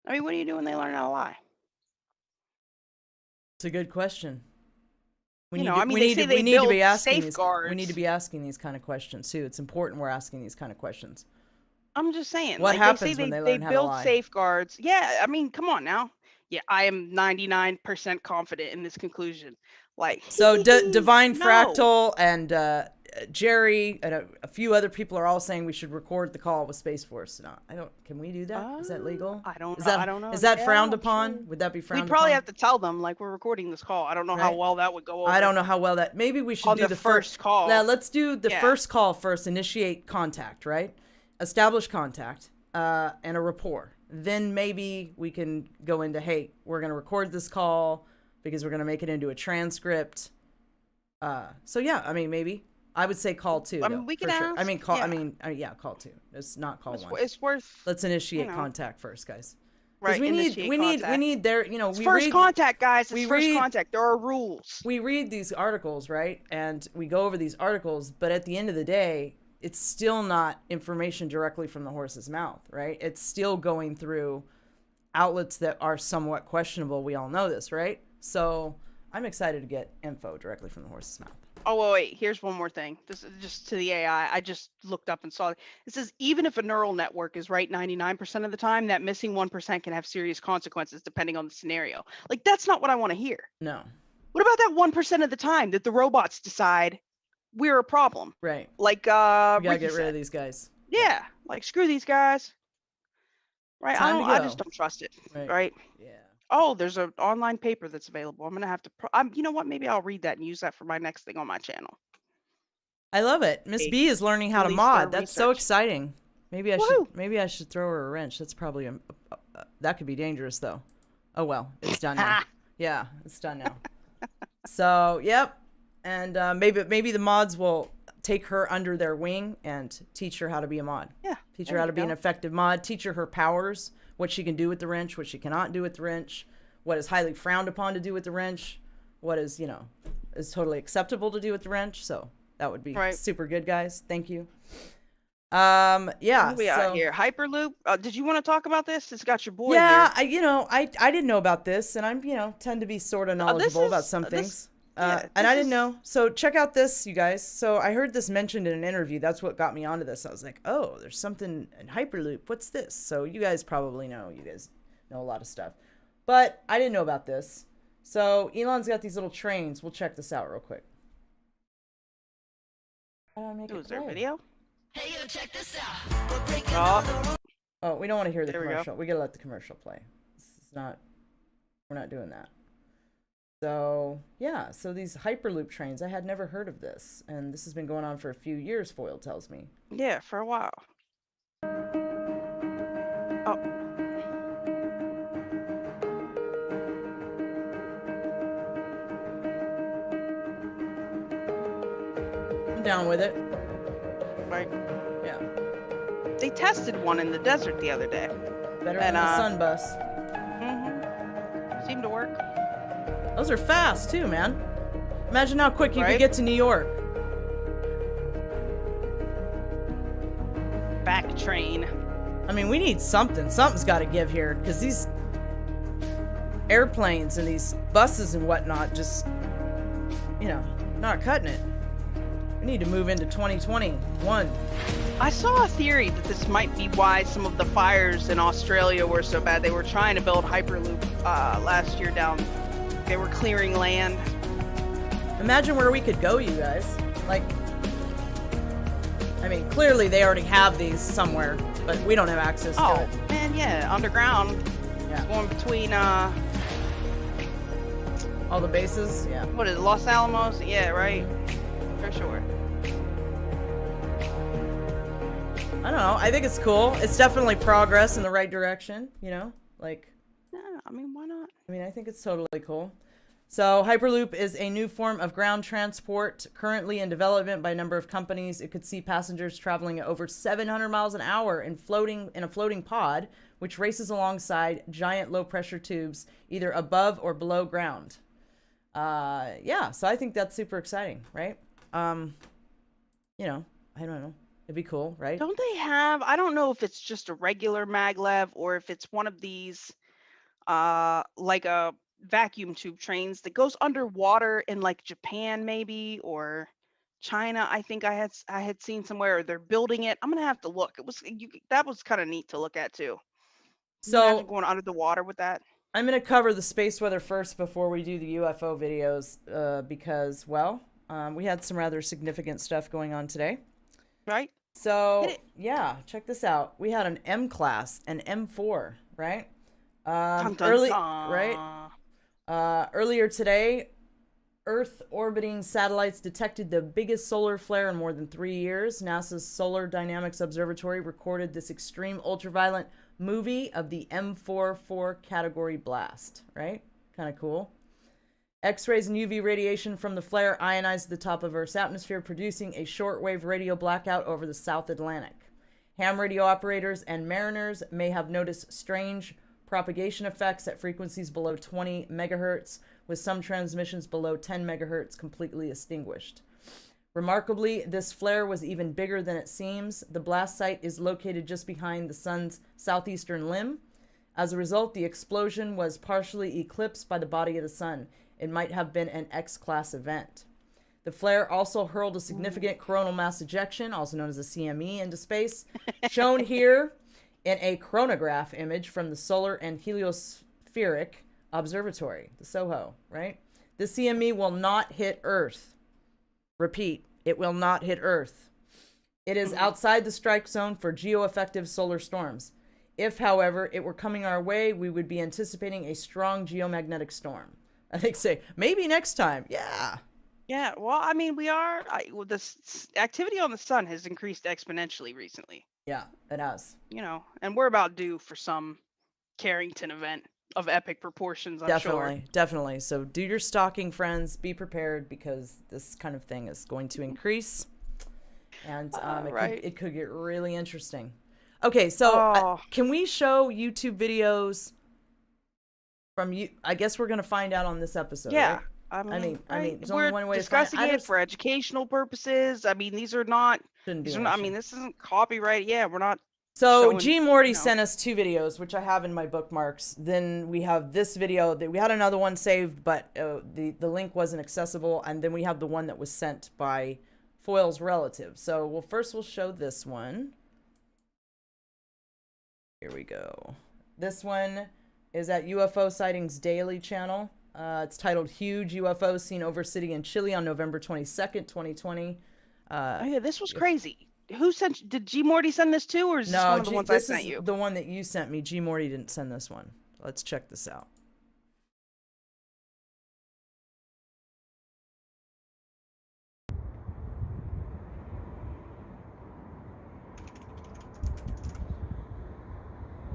Speaker 1: I mean, what do you do when they learn how to lie?
Speaker 2: It's a good question.
Speaker 1: They say they
Speaker 2: we need to
Speaker 1: build
Speaker 2: be asking
Speaker 1: safeguards.
Speaker 2: we need to be asking these kind of questions too. It's important we're asking these kind of questions.
Speaker 1: I'm just saying.
Speaker 2: What
Speaker 1: Like,
Speaker 2: happens
Speaker 1: they
Speaker 2: when
Speaker 1: say
Speaker 2: they
Speaker 1: they
Speaker 2: learn how to
Speaker 1: build
Speaker 2: lie?
Speaker 1: safeguards. Yeah, I mean, come on now. Yeah, I am 99% confident in this conclusion. Like,
Speaker 2: So Divine
Speaker 1: no.
Speaker 2: Fractal and Jerry and a few other people are all saying we should record the call with Space Force. No, I don't. Can we do that? Is that legal?
Speaker 1: I don't
Speaker 2: Is
Speaker 1: know.
Speaker 2: that,
Speaker 1: I don't know.
Speaker 2: Is that
Speaker 1: Yeah,
Speaker 2: frowned
Speaker 1: I'm
Speaker 2: upon?
Speaker 1: sure.
Speaker 2: Would that be frowned
Speaker 1: We'd probably
Speaker 2: upon?
Speaker 1: have to tell them, like, we're recording this call. I don't know how
Speaker 2: Right.
Speaker 1: well that would go over.
Speaker 2: I don't know how well that. Maybe we should
Speaker 1: On
Speaker 2: do
Speaker 1: the
Speaker 2: the
Speaker 1: first call.
Speaker 2: Now let's do the
Speaker 1: Yeah.
Speaker 2: first call first. Initiate contact, right? Establish contact and a rapport. Then maybe we can go into, hey, we're going to record this call because we're going to make it into a transcript. So yeah, I mean, maybe I would say call two.
Speaker 1: I mean,
Speaker 2: though,
Speaker 1: we
Speaker 2: for
Speaker 1: can
Speaker 2: sure.
Speaker 1: ask.
Speaker 2: I mean, call.
Speaker 1: Yeah.
Speaker 2: I mean, yeah, call two. It's not call one.
Speaker 1: It's worth.
Speaker 2: Let's initiate
Speaker 1: know.
Speaker 2: contact first, guys. 'Cause
Speaker 1: Right.
Speaker 2: we
Speaker 1: initiate contact.
Speaker 2: need their,
Speaker 1: It's
Speaker 2: we
Speaker 1: first
Speaker 2: read,
Speaker 1: contact, guys.
Speaker 2: we
Speaker 1: It's first
Speaker 2: read-
Speaker 1: contact. There are rules.
Speaker 2: we read these articles, right? And we go over these articles, but at the end of the day, it's still not information directly from the horse's mouth, right? It's still going through outlets that are somewhat questionable. We all know this, right? So I'm excited to get info directly from the horse's mouth.
Speaker 1: Oh, wait. Here's one more thing. This is just to the AI. I just looked up and saw it. It says even if a neural network is right 99% of the time, that missing 1% can have serious consequences depending on the scenario. Like, that's not what I want to hear.
Speaker 2: No.
Speaker 1: What about that 1% of the time that the robots decide we're a problem?
Speaker 2: Right.
Speaker 1: Like,
Speaker 2: We gotta
Speaker 1: Ricky
Speaker 2: get rid
Speaker 1: said.
Speaker 2: of these guys.
Speaker 1: Yeah. Like, screw these guys. Right.
Speaker 2: Time to
Speaker 1: I
Speaker 2: go.
Speaker 1: just don't trust it.
Speaker 2: Right.
Speaker 1: Right.
Speaker 2: Yeah.
Speaker 1: Oh, there's an online paper that's available. I'm going to have to, you know what? Maybe I'll read that and use that for my next thing on my channel.
Speaker 2: I love it. Miss
Speaker 1: Okay.
Speaker 2: B is learning how to
Speaker 1: Release
Speaker 2: mod.
Speaker 1: their
Speaker 2: That's so
Speaker 1: research.
Speaker 2: exciting. Maybe I
Speaker 1: Woohoo.
Speaker 2: should throw her a wrench. That's probably that could be dangerous though. Oh well, it's done now. Yeah, it's done now. So, yep. And maybe the mods will take her under their wing and teach her how to be a mod.
Speaker 1: Yeah.
Speaker 2: Teach
Speaker 1: there
Speaker 2: her how
Speaker 1: you
Speaker 2: to be an
Speaker 1: go.
Speaker 2: effective mod. Teach her powers, what she can do with the wrench, what she cannot do with the wrench, what is highly frowned upon to do with the wrench, what is, is totally acceptable to do with the wrench. So that would be
Speaker 1: Right.
Speaker 2: super good, guys. Thank you. Yeah.
Speaker 1: What do we got here? Hyperloop. Did you want to talk about this? It's got your boy
Speaker 2: Yeah,
Speaker 1: here.
Speaker 2: I didn't know about this, and I'm tend to be sort of knowledgeable about some things. And I didn't know. So check out this, you guys. So I heard this mentioned in an interview. That's what got me onto this. I was like, oh, there's something in Hyperloop. What's this? So you guys probably know. You guys know a lot of stuff. But I didn't know about this. So Elon's got these little trains. We'll check this out real quick.
Speaker 1: Was there a video?
Speaker 6: Hey, yo, check this out. We're breaking all the rules.
Speaker 2: Oh, we don't want to hear the
Speaker 1: There we go.
Speaker 2: commercial. We gotta let the commercial play. This is not. We're not doing that. So yeah, so these Hyperloop trains, I had never heard of this, and this has been going on for a few years. Foyle tells me.
Speaker 1: Yeah, for a while. Oh.
Speaker 2: down with it.
Speaker 1: Right.
Speaker 2: Yeah.
Speaker 1: They tested one in the desert the other day.
Speaker 2: Better
Speaker 1: And,
Speaker 2: than the sun bus.
Speaker 1: Seemed to work.
Speaker 2: Those are fast too, man. Imagine how quick you could
Speaker 1: Right?
Speaker 2: get to New York.
Speaker 1: Back train.
Speaker 2: I mean, we need something. Something's got to give here, because these airplanes and these buses and whatnot just, you know, not cutting it. We need to move into 2021.
Speaker 1: I saw a theory that this might be why some of the fires in Australia were so bad. They were trying to build Hyperloop last year down. They were clearing land.
Speaker 2: Imagine where we could go, you guys. Like, I mean, clearly they already have these somewhere, but we don't have access to
Speaker 1: Oh,
Speaker 2: it.
Speaker 1: man, yeah. Underground.
Speaker 2: Yeah.
Speaker 1: Going between,
Speaker 2: All the bases, yeah.
Speaker 1: what is it, Los Alamos? Yeah, right. For sure.
Speaker 2: I don't know. I think it's cool. It's definitely progress in the right direction, you know? Like,
Speaker 1: Yeah, I mean, why not?
Speaker 2: I mean, I think it's totally cool. So Hyperloop is a new form of ground transport currently in development by a number of companies. It could see passengers traveling at over 700 miles an hour and floating in a floating pod, which races alongside giant low-pressure tubes, either above or below ground. Yeah, so I think that's super exciting, right? You know, I don't know. It'd be cool, right?
Speaker 1: Don't they have, I don't know if it's just a regular maglev or if it's one of these, like a vacuum tube trains that goes underwater in like Japan maybe, or China. I think I had seen somewhere, or they're building it. I'm gonna have to look. That was kind of neat to look at too. Can you imagine
Speaker 2: So
Speaker 1: going under the water with that.
Speaker 2: I'm going to cover the space weather first before we do the UFO videos, because, well, we had some rather significant stuff going on today.
Speaker 1: Right?
Speaker 2: So,
Speaker 1: Hit it.
Speaker 2: yeah, check this out. We had an M class, an M4, right?
Speaker 1: Dun, dun,
Speaker 2: Early,
Speaker 1: dun.
Speaker 2: right? Earlier today, Earth orbiting satellites detected the biggest solar flare in more than 3 years. NASA's Solar Dynamics Observatory recorded this extreme ultraviolet movie of the M44 category blast, right? Kind of cool. X-rays and UV radiation from the flare ionized the top of Earth's atmosphere, producing a shortwave radio blackout over the South Atlantic. Ham radio operators and mariners may have noticed strange propagation effects at frequencies below 20 megahertz, with some transmissions below 10 megahertz completely extinguished. Remarkably, this flare was even bigger than it seems. The blast site is located just behind the sun's southeastern limb. As a result, the explosion was partially eclipsed by the body of the sun. It might have been an X-class event. The flare also hurled a significant coronal mass ejection, also known as a CME, into space, shown here in a chronograph image from the Solar and Heliospheric Observatory, the SOHO, right? The CME will not hit Earth. Repeat, it will not hit Earth. It is outside the strike zone for geo-effective solar storms. If, however, it were coming our way, we would be anticipating a strong geomagnetic storm. I think say, maybe next time. Yeah.
Speaker 1: Yeah, well, I mean, this activity on the sun has increased exponentially recently,
Speaker 2: Yeah, it has.
Speaker 1: you know, and we're about due for some Carrington event of epic proportions, I'm
Speaker 2: Definitely,
Speaker 1: sure.
Speaker 2: definitely. So do your stalking, friends. Be prepared, because this kind of thing is going to increase. And it could get really interesting. Okay, so can we show YouTube videos from you? I guess we're going to find out on this episode,
Speaker 1: Yeah.
Speaker 2: right?
Speaker 1: I mean,
Speaker 2: there's
Speaker 1: we're
Speaker 2: only one way
Speaker 1: discussing
Speaker 2: to find
Speaker 1: it for educational purposes. I mean, these are not,
Speaker 2: Shouldn't be
Speaker 1: these are
Speaker 2: an
Speaker 1: not, I
Speaker 2: issue.
Speaker 1: mean, this isn't copyright. Yeah, we're not.
Speaker 2: So
Speaker 1: showing,
Speaker 2: G Morty
Speaker 1: you know.
Speaker 2: sent us 2 videos, which I have in my bookmarks. Then we have this video that we had another one saved, but the link wasn't accessible. And then we have the one that was sent by Foyle's relative. So we'll show this one. Here we go. This one is at UFO Sightings Daily channel. It's titled "Huge UFO Seen Over City in Chile on November 22nd, 2020."
Speaker 1: Oh yeah, this was crazy. Who sent? Did G Morty send this too, or is this one of the ones I
Speaker 2: this
Speaker 1: sent
Speaker 2: is
Speaker 1: you?
Speaker 2: the one that you sent me. G Morty didn't send this one. Let's check this out.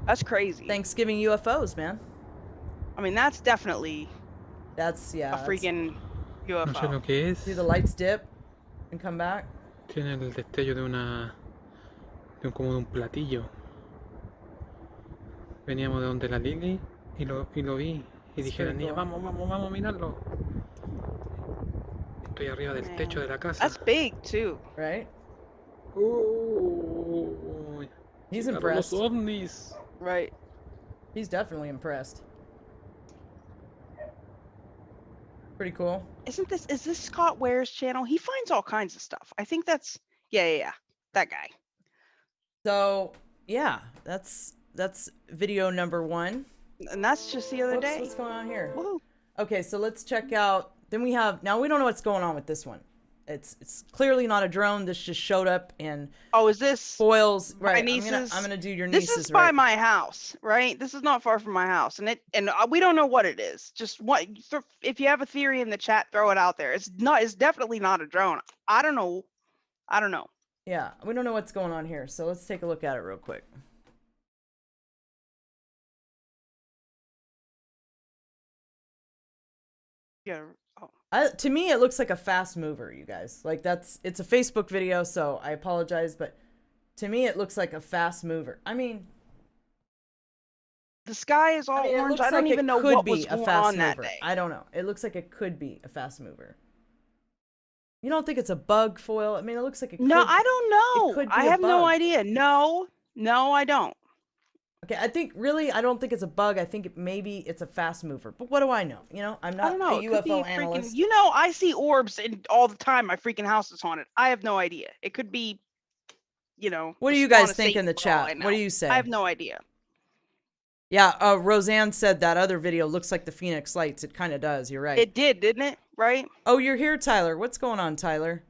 Speaker 1: That's crazy.
Speaker 2: Thanksgiving UFOs, man.
Speaker 1: I mean, that's definitely
Speaker 2: That's
Speaker 1: a freaking
Speaker 7: No sé
Speaker 1: UFO.
Speaker 7: lo que es.
Speaker 2: See the lights dip and come back.
Speaker 7: Tiene el destello de como de un platillo. Veníamos de donde la Lily y lo vi. Y dije a la niña, vamos, vamos, vamos a mirarlo. Estoy arriba del techo de la casa.
Speaker 1: That's big too.
Speaker 2: Right? He's
Speaker 7: Llegaron
Speaker 2: impressed.
Speaker 7: los ovnis.
Speaker 1: Right.
Speaker 2: He's definitely impressed. Pretty cool.
Speaker 1: Is this Scott Ware's channel? He finds all kinds of stuff. I think that's yeah. That guy.
Speaker 2: So yeah, that's video number 1.
Speaker 1: And that's just the other day.
Speaker 2: What's going on here?
Speaker 1: Woo.
Speaker 2: Okay, so let's check out. Then we have, now we don't know what's going on with this one. It's clearly not a drone. This just showed up in
Speaker 1: Oh, is this
Speaker 2: foils. Right.
Speaker 1: niece's?
Speaker 2: I'm gonna do your
Speaker 1: This
Speaker 2: niece's.
Speaker 1: is by
Speaker 2: right.
Speaker 1: my house, right? This is not far from my house, and we don't know what it is. Just if you have a theory in the chat, throw it out there. It's definitely not a drone. I don't know.
Speaker 2: Yeah, we don't know what's going on here. So let's take a look at it real quick.
Speaker 1: Yeah. Oh.
Speaker 2: To me, it looks like a fast mover, you guys. Like it's a Facebook video, so I apologize, but to me, it looks like a fast mover. I mean,
Speaker 1: The sky is all
Speaker 2: it
Speaker 1: orange.
Speaker 2: looks
Speaker 1: I don't
Speaker 2: like
Speaker 1: even
Speaker 2: it
Speaker 1: know
Speaker 2: could
Speaker 1: what
Speaker 2: be
Speaker 1: was
Speaker 2: a
Speaker 1: going
Speaker 2: fast
Speaker 1: on that
Speaker 2: mover.
Speaker 1: day.
Speaker 2: I don't know. It looks like it could be a fast mover. You don't think it's a bug foil? I mean, it looks like it
Speaker 1: No,
Speaker 2: could.
Speaker 1: I don't know.
Speaker 2: could be
Speaker 1: I
Speaker 2: a
Speaker 1: have no
Speaker 2: bug.
Speaker 1: idea. No, I don't.
Speaker 2: Okay, I don't think it's a bug. I think maybe it's a fast mover. But what do I know? You know, I'm
Speaker 1: I
Speaker 2: not
Speaker 1: don't know.
Speaker 2: a
Speaker 1: It could be
Speaker 2: UFO
Speaker 1: freaking.
Speaker 2: analyst.
Speaker 1: You know, I see orbs all the time. My freaking house is haunted. I have no idea. It could be,
Speaker 2: What do
Speaker 1: the
Speaker 2: you
Speaker 1: spawn
Speaker 2: guys
Speaker 1: of
Speaker 2: think
Speaker 1: Satan
Speaker 2: in the
Speaker 1: for all I
Speaker 2: chat?
Speaker 1: know.
Speaker 2: What do you say?
Speaker 1: I have no idea.
Speaker 2: Yeah, Roseanne said that other video looks like the Phoenix Lights. It kind of does. You're right.
Speaker 1: It did, didn't it? Right?
Speaker 2: Oh, you're here, Tyler. What's going on, Tyler?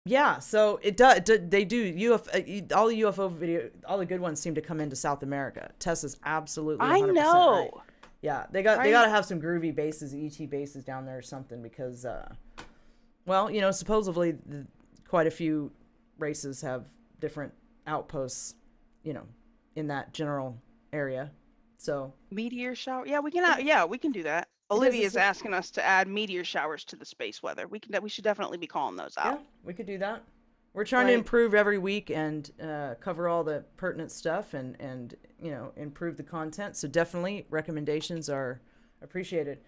Speaker 2: Yeah, so it does. They do UFO. All the UFO video, all the good ones seem to come into South America. Tess is absolutely 100%
Speaker 1: I know.
Speaker 2: right. Yeah, they got
Speaker 1: Right?
Speaker 2: to have some groovy bases, ET bases down there or something because, well, supposedly quite a few races have different outposts, in that general area. So
Speaker 1: Meteor shower. Yeah, we can. Yeah, we can do that. Olivia's asking us to add meteor showers to the space weather. We should definitely be calling those out.
Speaker 2: yeah, we could do that. We're trying to improve every week and cover all the pertinent stuff and improve the content. So definitely recommendations are appreciated.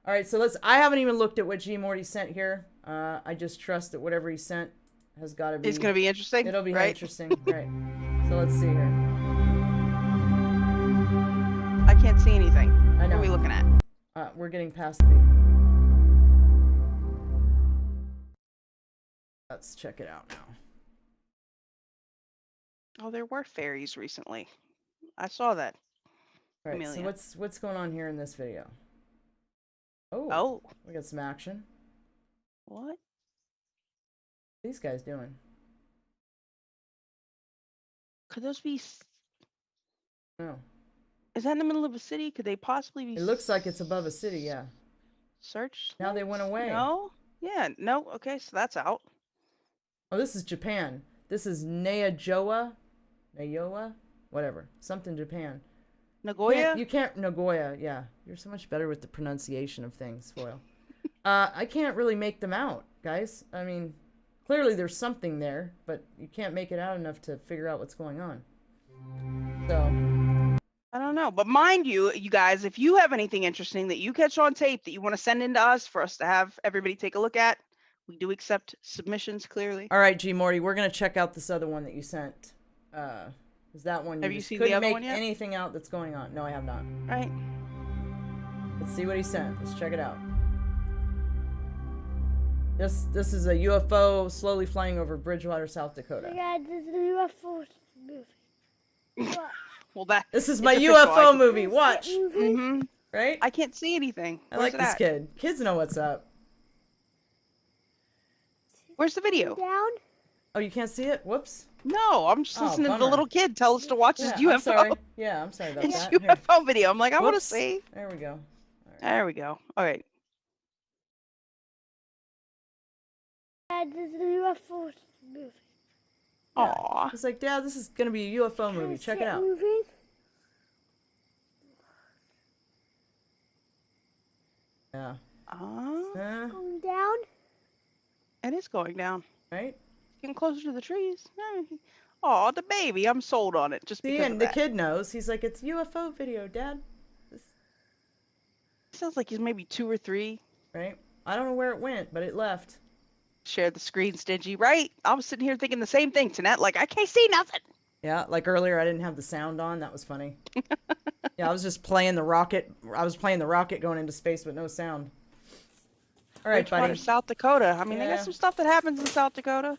Speaker 2: All right, so I haven't even looked at what G Morty sent here. I just trust that whatever he sent has got to be.
Speaker 1: It's gonna be interesting.
Speaker 2: It'll be
Speaker 1: right?
Speaker 2: interesting, right? So let's see here.
Speaker 1: I can't see anything.
Speaker 2: I know.
Speaker 1: What are we looking at?
Speaker 2: We're getting past the. Let's check it out now.
Speaker 1: Oh, there were fairies recently. I saw that.
Speaker 2: All right,
Speaker 1: Amelia.
Speaker 2: so what's going on here in this video?
Speaker 1: Oh.
Speaker 2: We got some action.
Speaker 1: What?
Speaker 2: What are these guys doing?
Speaker 1: Could those be?
Speaker 2: No.
Speaker 1: Is that in the middle of a city? Could they possibly be?
Speaker 2: It looks like it's above a city, yeah.
Speaker 1: Search.
Speaker 2: Now they went away.
Speaker 1: No. Yeah. No. Okay. So that's out.
Speaker 2: Oh, this is Japan. This is Nayoa, whatever, something Japan.
Speaker 1: Nagoya.
Speaker 2: Nagoya, yeah. You're so much better with the pronunciation of things, Foil. I can't really make them out, guys. I mean, clearly there's something there, but you can't make it out enough to figure out what's going on. So.
Speaker 1: I don't know, but mind you, you guys, if you have anything interesting that you catch on tape that you want to send in to us for us to have everybody take a look at, we do accept submissions clearly.
Speaker 2: All right, G Morty, we're gonna check out this other one that you sent. Is that one?
Speaker 1: Have you
Speaker 2: just
Speaker 1: seen the
Speaker 2: couldn't
Speaker 1: other
Speaker 2: make
Speaker 1: one yet?
Speaker 2: anything out that's going on? No, I have not.
Speaker 1: Right.
Speaker 2: Let's see what he sent. Let's check it out. This is a UFO slowly flying over Bridgewater, South Dakota.
Speaker 8: Yeah, this is a UFO movie. What?
Speaker 1: Well,
Speaker 2: This is my
Speaker 1: it's official.
Speaker 2: UFO movie. Watch.
Speaker 1: Mm-hmm.
Speaker 2: Right?
Speaker 1: I can't see anything.
Speaker 2: I
Speaker 1: Where's
Speaker 2: like
Speaker 1: it
Speaker 2: this
Speaker 1: at?
Speaker 2: kid. Kids know what's up.
Speaker 1: Where's the video?
Speaker 8: Down?
Speaker 2: Oh, you can't see it? Whoops.
Speaker 1: No, I'm just
Speaker 2: Oh,
Speaker 1: listening to the
Speaker 2: bummer.
Speaker 1: little kid tell us to watch his
Speaker 2: Yeah, I'm
Speaker 1: UFO.
Speaker 2: sorry. Yeah, I'm sorry about
Speaker 1: His
Speaker 2: that. Here.
Speaker 1: UFO video. I'm like, I want to
Speaker 2: Whoops.
Speaker 1: see.
Speaker 2: There we go.
Speaker 1: There we go. All right.
Speaker 8: Yeah, this is a UFO movie.
Speaker 1: Aw.
Speaker 2: He's like, Dad, this is gonna be a UFO
Speaker 8: Can I
Speaker 2: movie. Check
Speaker 8: see
Speaker 2: it out.
Speaker 8: Moving?
Speaker 2: Yeah.
Speaker 1: Ah.
Speaker 2: Uh,
Speaker 8: Going down?
Speaker 1: It is going down.
Speaker 2: right?
Speaker 1: Getting closer to the trees. Oh, the baby. I'm sold on it just
Speaker 2: See,
Speaker 1: because
Speaker 2: and
Speaker 1: of
Speaker 2: the
Speaker 1: that.
Speaker 2: kid knows. He's like, it's UFO video, Dad.
Speaker 1: Sounds like he's maybe 2 or 3.
Speaker 2: Right? I don't know where it went, but it left.
Speaker 1: Share the screen, stingy, right? I was sitting here thinking the same thing, Tanette. Like, I can't see nothing.
Speaker 2: Yeah, like earlier I didn't have the sound on. That was funny. Yeah, I was just playing the rocket. I was playing the rocket going into space with no sound. All right,
Speaker 1: Which part
Speaker 2: buddy.
Speaker 1: of South Dakota? I mean, they
Speaker 2: Yeah.
Speaker 1: got some stuff that happens in South Dakota.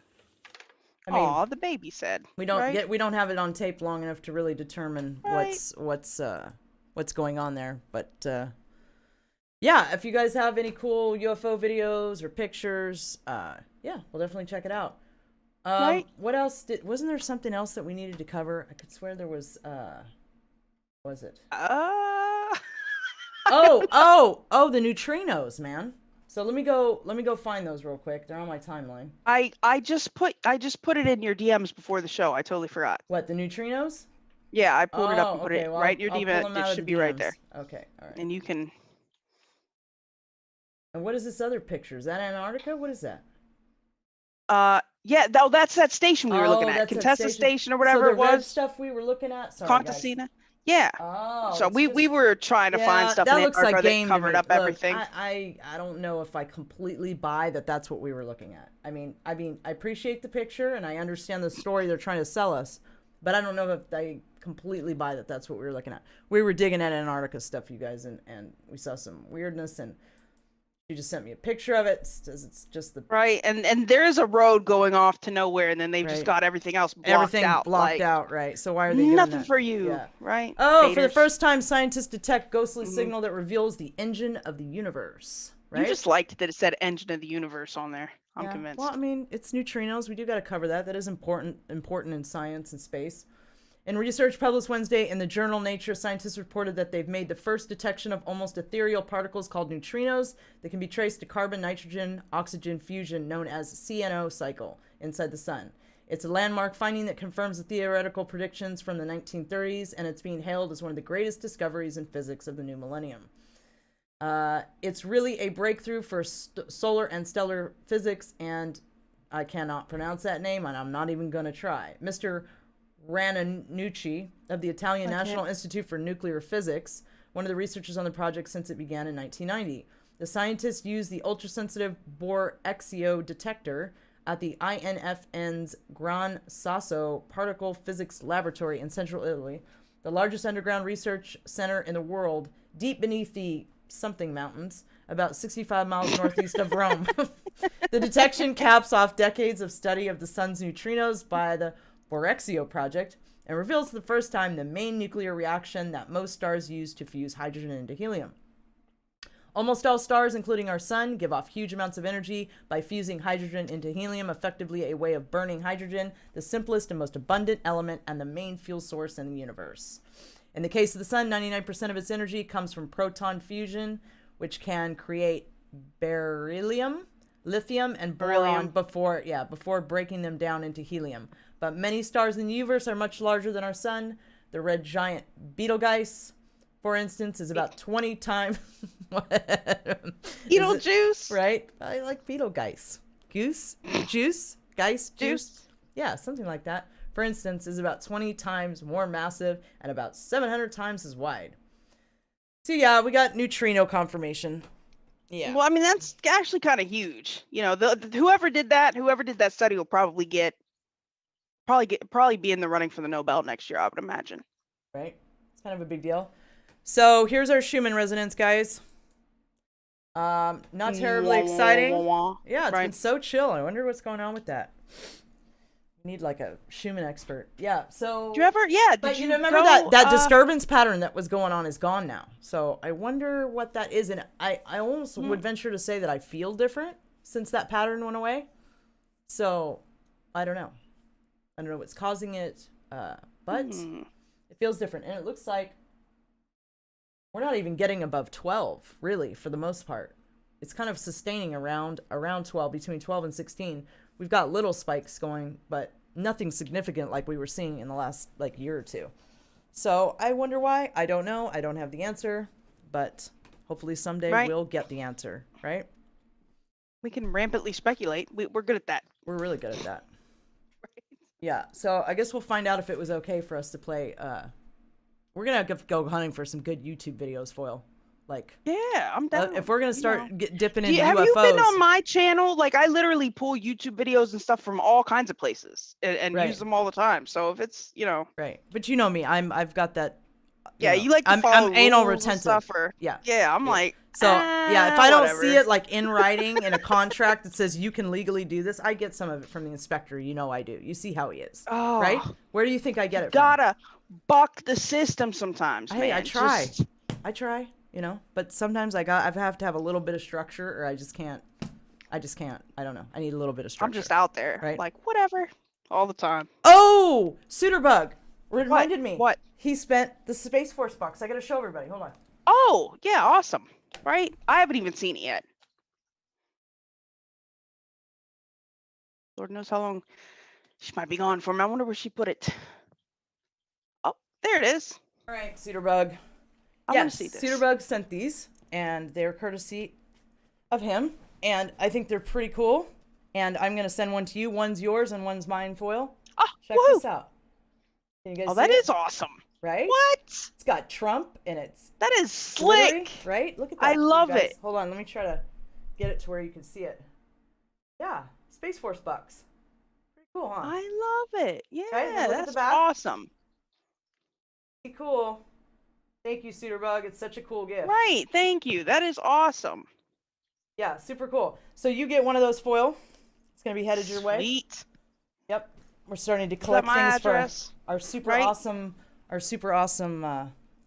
Speaker 2: I mean,
Speaker 1: Aw, the baby said.
Speaker 2: we don't
Speaker 1: right?
Speaker 2: we don't have it on tape long enough to really determine
Speaker 1: Right.
Speaker 2: what's going on there. But yeah, if you guys have any cool UFO videos or pictures, yeah, we'll definitely check it out.
Speaker 1: Right.
Speaker 2: What else wasn't there something else that we needed to cover? I could swear there was was it? Oh, the neutrinos, man. So let me go find those real quick. They're on my timeline.
Speaker 1: I just put it in your DMs before the show. I totally forgot.
Speaker 2: What, the neutrinos?
Speaker 1: Yeah, I pulled it up and
Speaker 2: Oh,
Speaker 1: put
Speaker 2: okay,
Speaker 1: it
Speaker 2: well,
Speaker 1: right in your
Speaker 2: I'll pull
Speaker 1: DM.
Speaker 2: them out
Speaker 1: It
Speaker 2: of
Speaker 1: should
Speaker 2: the
Speaker 1: be right
Speaker 2: DMs.
Speaker 1: there.
Speaker 2: Okay, all right.
Speaker 1: And you can.
Speaker 2: And what is this other picture? Is that Antarctica? What is that?
Speaker 1: Yeah, that's that station we were looking at.
Speaker 2: that's that
Speaker 1: Contessa Station or whatever
Speaker 2: so the
Speaker 1: it was.
Speaker 2: red stuff we were looking at. Sorry, guys.
Speaker 1: Contessina. Yeah.
Speaker 2: Oh,
Speaker 1: So
Speaker 2: it's
Speaker 1: we
Speaker 2: just-
Speaker 1: were trying to find stuff
Speaker 2: that
Speaker 1: in
Speaker 2: looks
Speaker 1: Antarctica
Speaker 2: like
Speaker 1: that
Speaker 2: game to
Speaker 1: covered
Speaker 2: me.
Speaker 1: up
Speaker 2: Look,
Speaker 1: everything.
Speaker 2: I don't know if I completely buy that that's what we were looking at. I mean, I appreciate the picture and I understand the story they're trying to sell us, but I don't know if I completely buy that that's what we were looking at. We were digging at Antarctica stuff, you guys, and we saw some weirdness, and you just sent me a picture of it. It says it's just the
Speaker 1: Right, and there is a road going off to nowhere, and then they've just
Speaker 2: Right.
Speaker 1: got everything else blocked
Speaker 2: everything
Speaker 1: out.
Speaker 2: blocked
Speaker 1: like,
Speaker 2: out, right? So why are they doing
Speaker 1: nothing
Speaker 2: that?
Speaker 1: for you,
Speaker 2: Yeah.
Speaker 1: right?
Speaker 2: Oh, for the
Speaker 1: Haters.
Speaker 2: first time, scientists detect ghostly
Speaker 1: Mhm.
Speaker 2: signal that reveals the engine of the universe. Right?
Speaker 1: You just liked that it said engine of the universe on there. I'm
Speaker 2: Yeah.
Speaker 1: convinced.
Speaker 2: Well, I mean, it's neutrinos. We do got to cover that. That is important in science and space. In research published Wednesday in the journal Nature, scientists reported that they've made the first detection of almost ethereal particles called neutrinos that can be traced to carbon-nitrogen-oxygen fusion known as CNO cycle inside the sun. It's a landmark finding that confirms the theoretical predictions from the 1930s, and it's being hailed as one of the greatest discoveries in physics of the new millennium. It's really a breakthrough for solar and stellar physics, and I cannot pronounce that name, and I'm not even going to try. Mr. Ranucci of the Italian National Institute for Nuclear Physics, one of the researchers on the project since it began in 1990. The scientists used the ultrasensitive Borexio detector at the INFN's Gran Sasso Particle Physics Laboratory in central Italy, the largest underground research center in the world, deep beneath the something mountains, about 65 miles northeast of Rome. The detection caps off decades of study of the sun's neutrinos by the Borexio project and reveals for the first time the main nuclear reaction that most stars use to fuse hydrogen into helium. Almost all stars, including our sun, give off huge amounts of energy by fusing hydrogen into helium, effectively a way of burning hydrogen, the simplest and most abundant element and the main fuel source in the universe. In the case of the sun, 99% of its energy comes from proton fusion, which can create beryllium, lithium, and boron before breaking them down into helium. But many stars in the universe are much larger than our sun. The red giant Betelgeuse, for instance, is about 20 times...
Speaker 1: Beetlejuice?
Speaker 2: Right? I like Betelgeuse. Juice? Juice? Yeah, something like that. For instance, is about 20 times more massive and about 700 times as wide. So yeah, we got neutrino confirmation. Yeah.
Speaker 1: Well, I mean, that's actually kind of huge. You know, whoever did that study will probably be in the running for the Nobel next year, I would imagine.
Speaker 2: Right? It's kind of a big deal. So here's our Schumann resonance, guys. Not terribly exciting. Yeah, it's been so chill. I wonder what's going on with that. We need like a Schumann expert. Yeah. So.
Speaker 1: Do you ever? Yeah.
Speaker 2: But you remember that disturbance pattern that was going on is gone now. So I wonder what that is, and I almost would venture to say that I feel different since that pattern went away. So I don't know. I don't know what's causing it, but it feels different, and it looks like we're not even getting above 12, really, for the most part. It's kind of sustaining around 12, between 12 and 16. We've got little spikes going, but nothing significant like we were seeing in the last year or two. So I wonder why. I don't know. I don't have the answer, but hopefully someday we'll get the answer, right?
Speaker 1: We can rampantly speculate. We're good at that.
Speaker 2: We're really good at that. Yeah, so I guess we'll find out if it was okay for us to play. We're gonna have to go hunting for some good YouTube videos, Foil. Like,
Speaker 1: Yeah, I'm down.
Speaker 2: if we're gonna start dipping into
Speaker 1: Have
Speaker 2: UFOs.
Speaker 1: you been on my channel? Like, I literally pull YouTube videos and stuff from all kinds of places and
Speaker 2: Right.
Speaker 1: use them all the time. So if it's,
Speaker 2: Right, but you know me, I've got that.
Speaker 1: yeah,
Speaker 2: know,
Speaker 1: you like to
Speaker 2: I'm
Speaker 1: follow
Speaker 2: anal
Speaker 1: rules and
Speaker 2: retentive.
Speaker 1: stuff, or
Speaker 2: Yeah.
Speaker 1: I'm like,
Speaker 2: So yeah, if I don't see
Speaker 1: whatever."
Speaker 2: it like in writing in a contract that says you can legally do this, I get some of it from the inspector. You know I do. You see how he is,
Speaker 1: Oh,
Speaker 2: right? Where do you think I get it from?
Speaker 1: gotta buck the system sometimes,
Speaker 2: Hey,
Speaker 1: man.
Speaker 2: I try.
Speaker 1: Just-
Speaker 2: I try, but sometimes I have to have a little bit of structure, or I just can't. I don't know. I need a little bit of structure.
Speaker 1: I'm just out there,
Speaker 2: Right.
Speaker 1: like whatever, all the time.
Speaker 2: Oh, Suiterbug reminded me.
Speaker 1: What?
Speaker 2: He spent the Space Force box. I gotta show everybody. Hold on.
Speaker 1: Oh, yeah, awesome. Right? I haven't even seen it yet. Lord knows how long she might be gone for. I wonder where she put it. Oh, there it is.
Speaker 2: All right, Suiterbug.
Speaker 1: I want to see this.
Speaker 2: Suiterbug sent these, and they're courtesy of him, and I think they're pretty cool. And I'm gonna send one to you. One's yours and one's mine, Foil.
Speaker 1: Oh,
Speaker 2: Check
Speaker 1: woohoo.
Speaker 2: this out. Can you guys
Speaker 1: Oh,
Speaker 2: see
Speaker 1: that
Speaker 2: it?
Speaker 1: is awesome.
Speaker 2: Right?
Speaker 1: What?
Speaker 2: It's got Trump and it's
Speaker 1: That is
Speaker 2: glittery,
Speaker 1: slick.
Speaker 2: right? Look at that.
Speaker 1: I
Speaker 2: you
Speaker 1: love
Speaker 2: guys.
Speaker 1: it.
Speaker 2: Hold on, let me try to get it to where you can see it. Yeah, Space Force bucks. Pretty cool, huh?
Speaker 1: I love it. Yeah,
Speaker 2: Right, now look at the
Speaker 1: that's
Speaker 2: back.
Speaker 1: awesome.
Speaker 2: Pretty cool. Thank you, Suiterbug. It's such a cool gift.
Speaker 1: Right. Thank you. That is awesome.
Speaker 2: Yeah, super cool. So you get one of those foil. It's gonna be headed your way.
Speaker 1: Sweet.
Speaker 2: Yep. We're starting to
Speaker 1: Is that
Speaker 2: collect
Speaker 1: my
Speaker 2: things
Speaker 1: address?
Speaker 2: for our super
Speaker 1: Right?
Speaker 2: awesome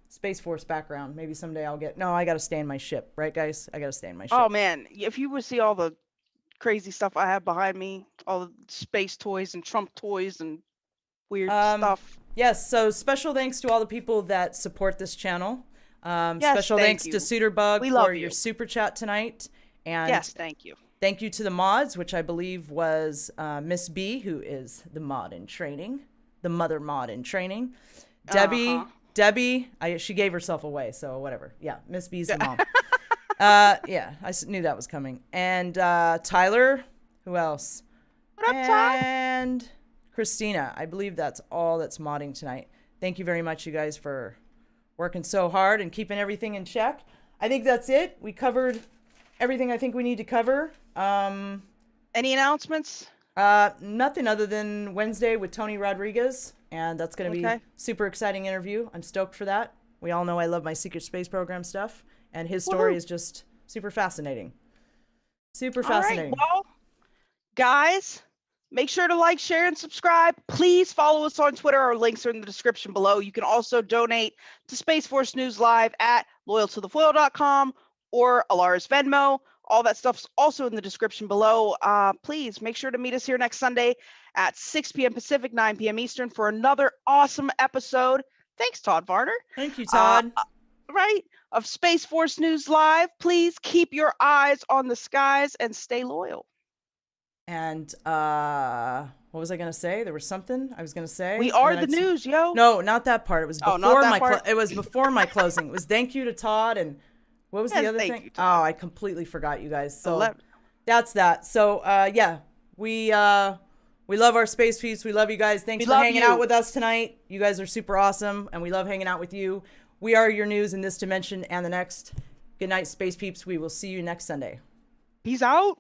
Speaker 2: Space Force background. Maybe someday I'll get. No, I gotta stay in my ship, right, guys? I gotta stay in my ship.
Speaker 1: Oh man, if you would see all the crazy stuff I have behind me, all the space toys and Trump toys and weird stuff.
Speaker 2: Yes. So special thanks to all the people that support this channel.
Speaker 1: Yes,
Speaker 2: Special
Speaker 1: thank
Speaker 2: thanks
Speaker 1: you.
Speaker 2: to Suiterbug
Speaker 1: We love
Speaker 2: for
Speaker 1: you.
Speaker 2: your super chat tonight, and
Speaker 1: Yes, thank you.
Speaker 2: thank you to the mods, which I believe was Miss B, who is the mod in training, the mother mod in training.
Speaker 1: Uh-huh.
Speaker 2: Debbie, she gave herself away, so whatever. Yeah, Miss B's the mom. Yeah, knew that was coming. And Tyler, who else?
Speaker 1: What up, Ty?
Speaker 2: And Christina. I believe that's all that's modding tonight. Thank you very much, you guys, for working so hard and keeping everything in check. I think that's it. We covered everything I think we need to cover.
Speaker 1: Any announcements?
Speaker 2: Nothing other than Wednesday with Tony Rodriguez, and that's going to be
Speaker 1: Okay.
Speaker 2: super exciting interview. I'm stoked for that. We all know I love my secret space program stuff, and his story
Speaker 1: Woohoo.
Speaker 2: is just super fascinating. Super
Speaker 1: All right,
Speaker 2: fascinating.
Speaker 1: well, guys, make sure to like, share, and subscribe. Please follow us on Twitter. Our links are in the description below. You can also donate to Space Force News Live at loyaltothefoil.com or Alara's Venmo. All that stuff's also in the description below. Please make sure to meet us here next Sunday at 6 p.m. Pacific, 9 p.m. Eastern for another awesome episode. Thanks, Todd Varner.
Speaker 2: Thank you, Todd.
Speaker 1: Right? Of Space Force News Live. Please keep your eyes on the skies and stay loyal.
Speaker 2: And what was I gonna say? There was something I was gonna say.
Speaker 1: We
Speaker 2: and
Speaker 1: are
Speaker 2: then
Speaker 1: the
Speaker 2: I-
Speaker 1: news, yo.
Speaker 2: No, not that part. It was
Speaker 1: Oh,
Speaker 2: before
Speaker 1: not that
Speaker 2: my
Speaker 1: part?
Speaker 2: it was before my closing. It was thank you to Todd, and what was
Speaker 1: Yes,
Speaker 2: the other
Speaker 1: thank
Speaker 2: thing?
Speaker 1: you, Todd.
Speaker 2: Oh, I completely forgot, you guys. So
Speaker 1: 11.
Speaker 2: that's that. So yeah, we love our space peeps. We love you guys. Thanks
Speaker 1: We
Speaker 2: for
Speaker 1: love
Speaker 2: hanging
Speaker 1: you.
Speaker 2: out with us tonight. You guys are super awesome, and we love hanging out with you. We are your news in this dimension and the next. Good night, space peeps. We will see you next Sunday.
Speaker 1: Peace out.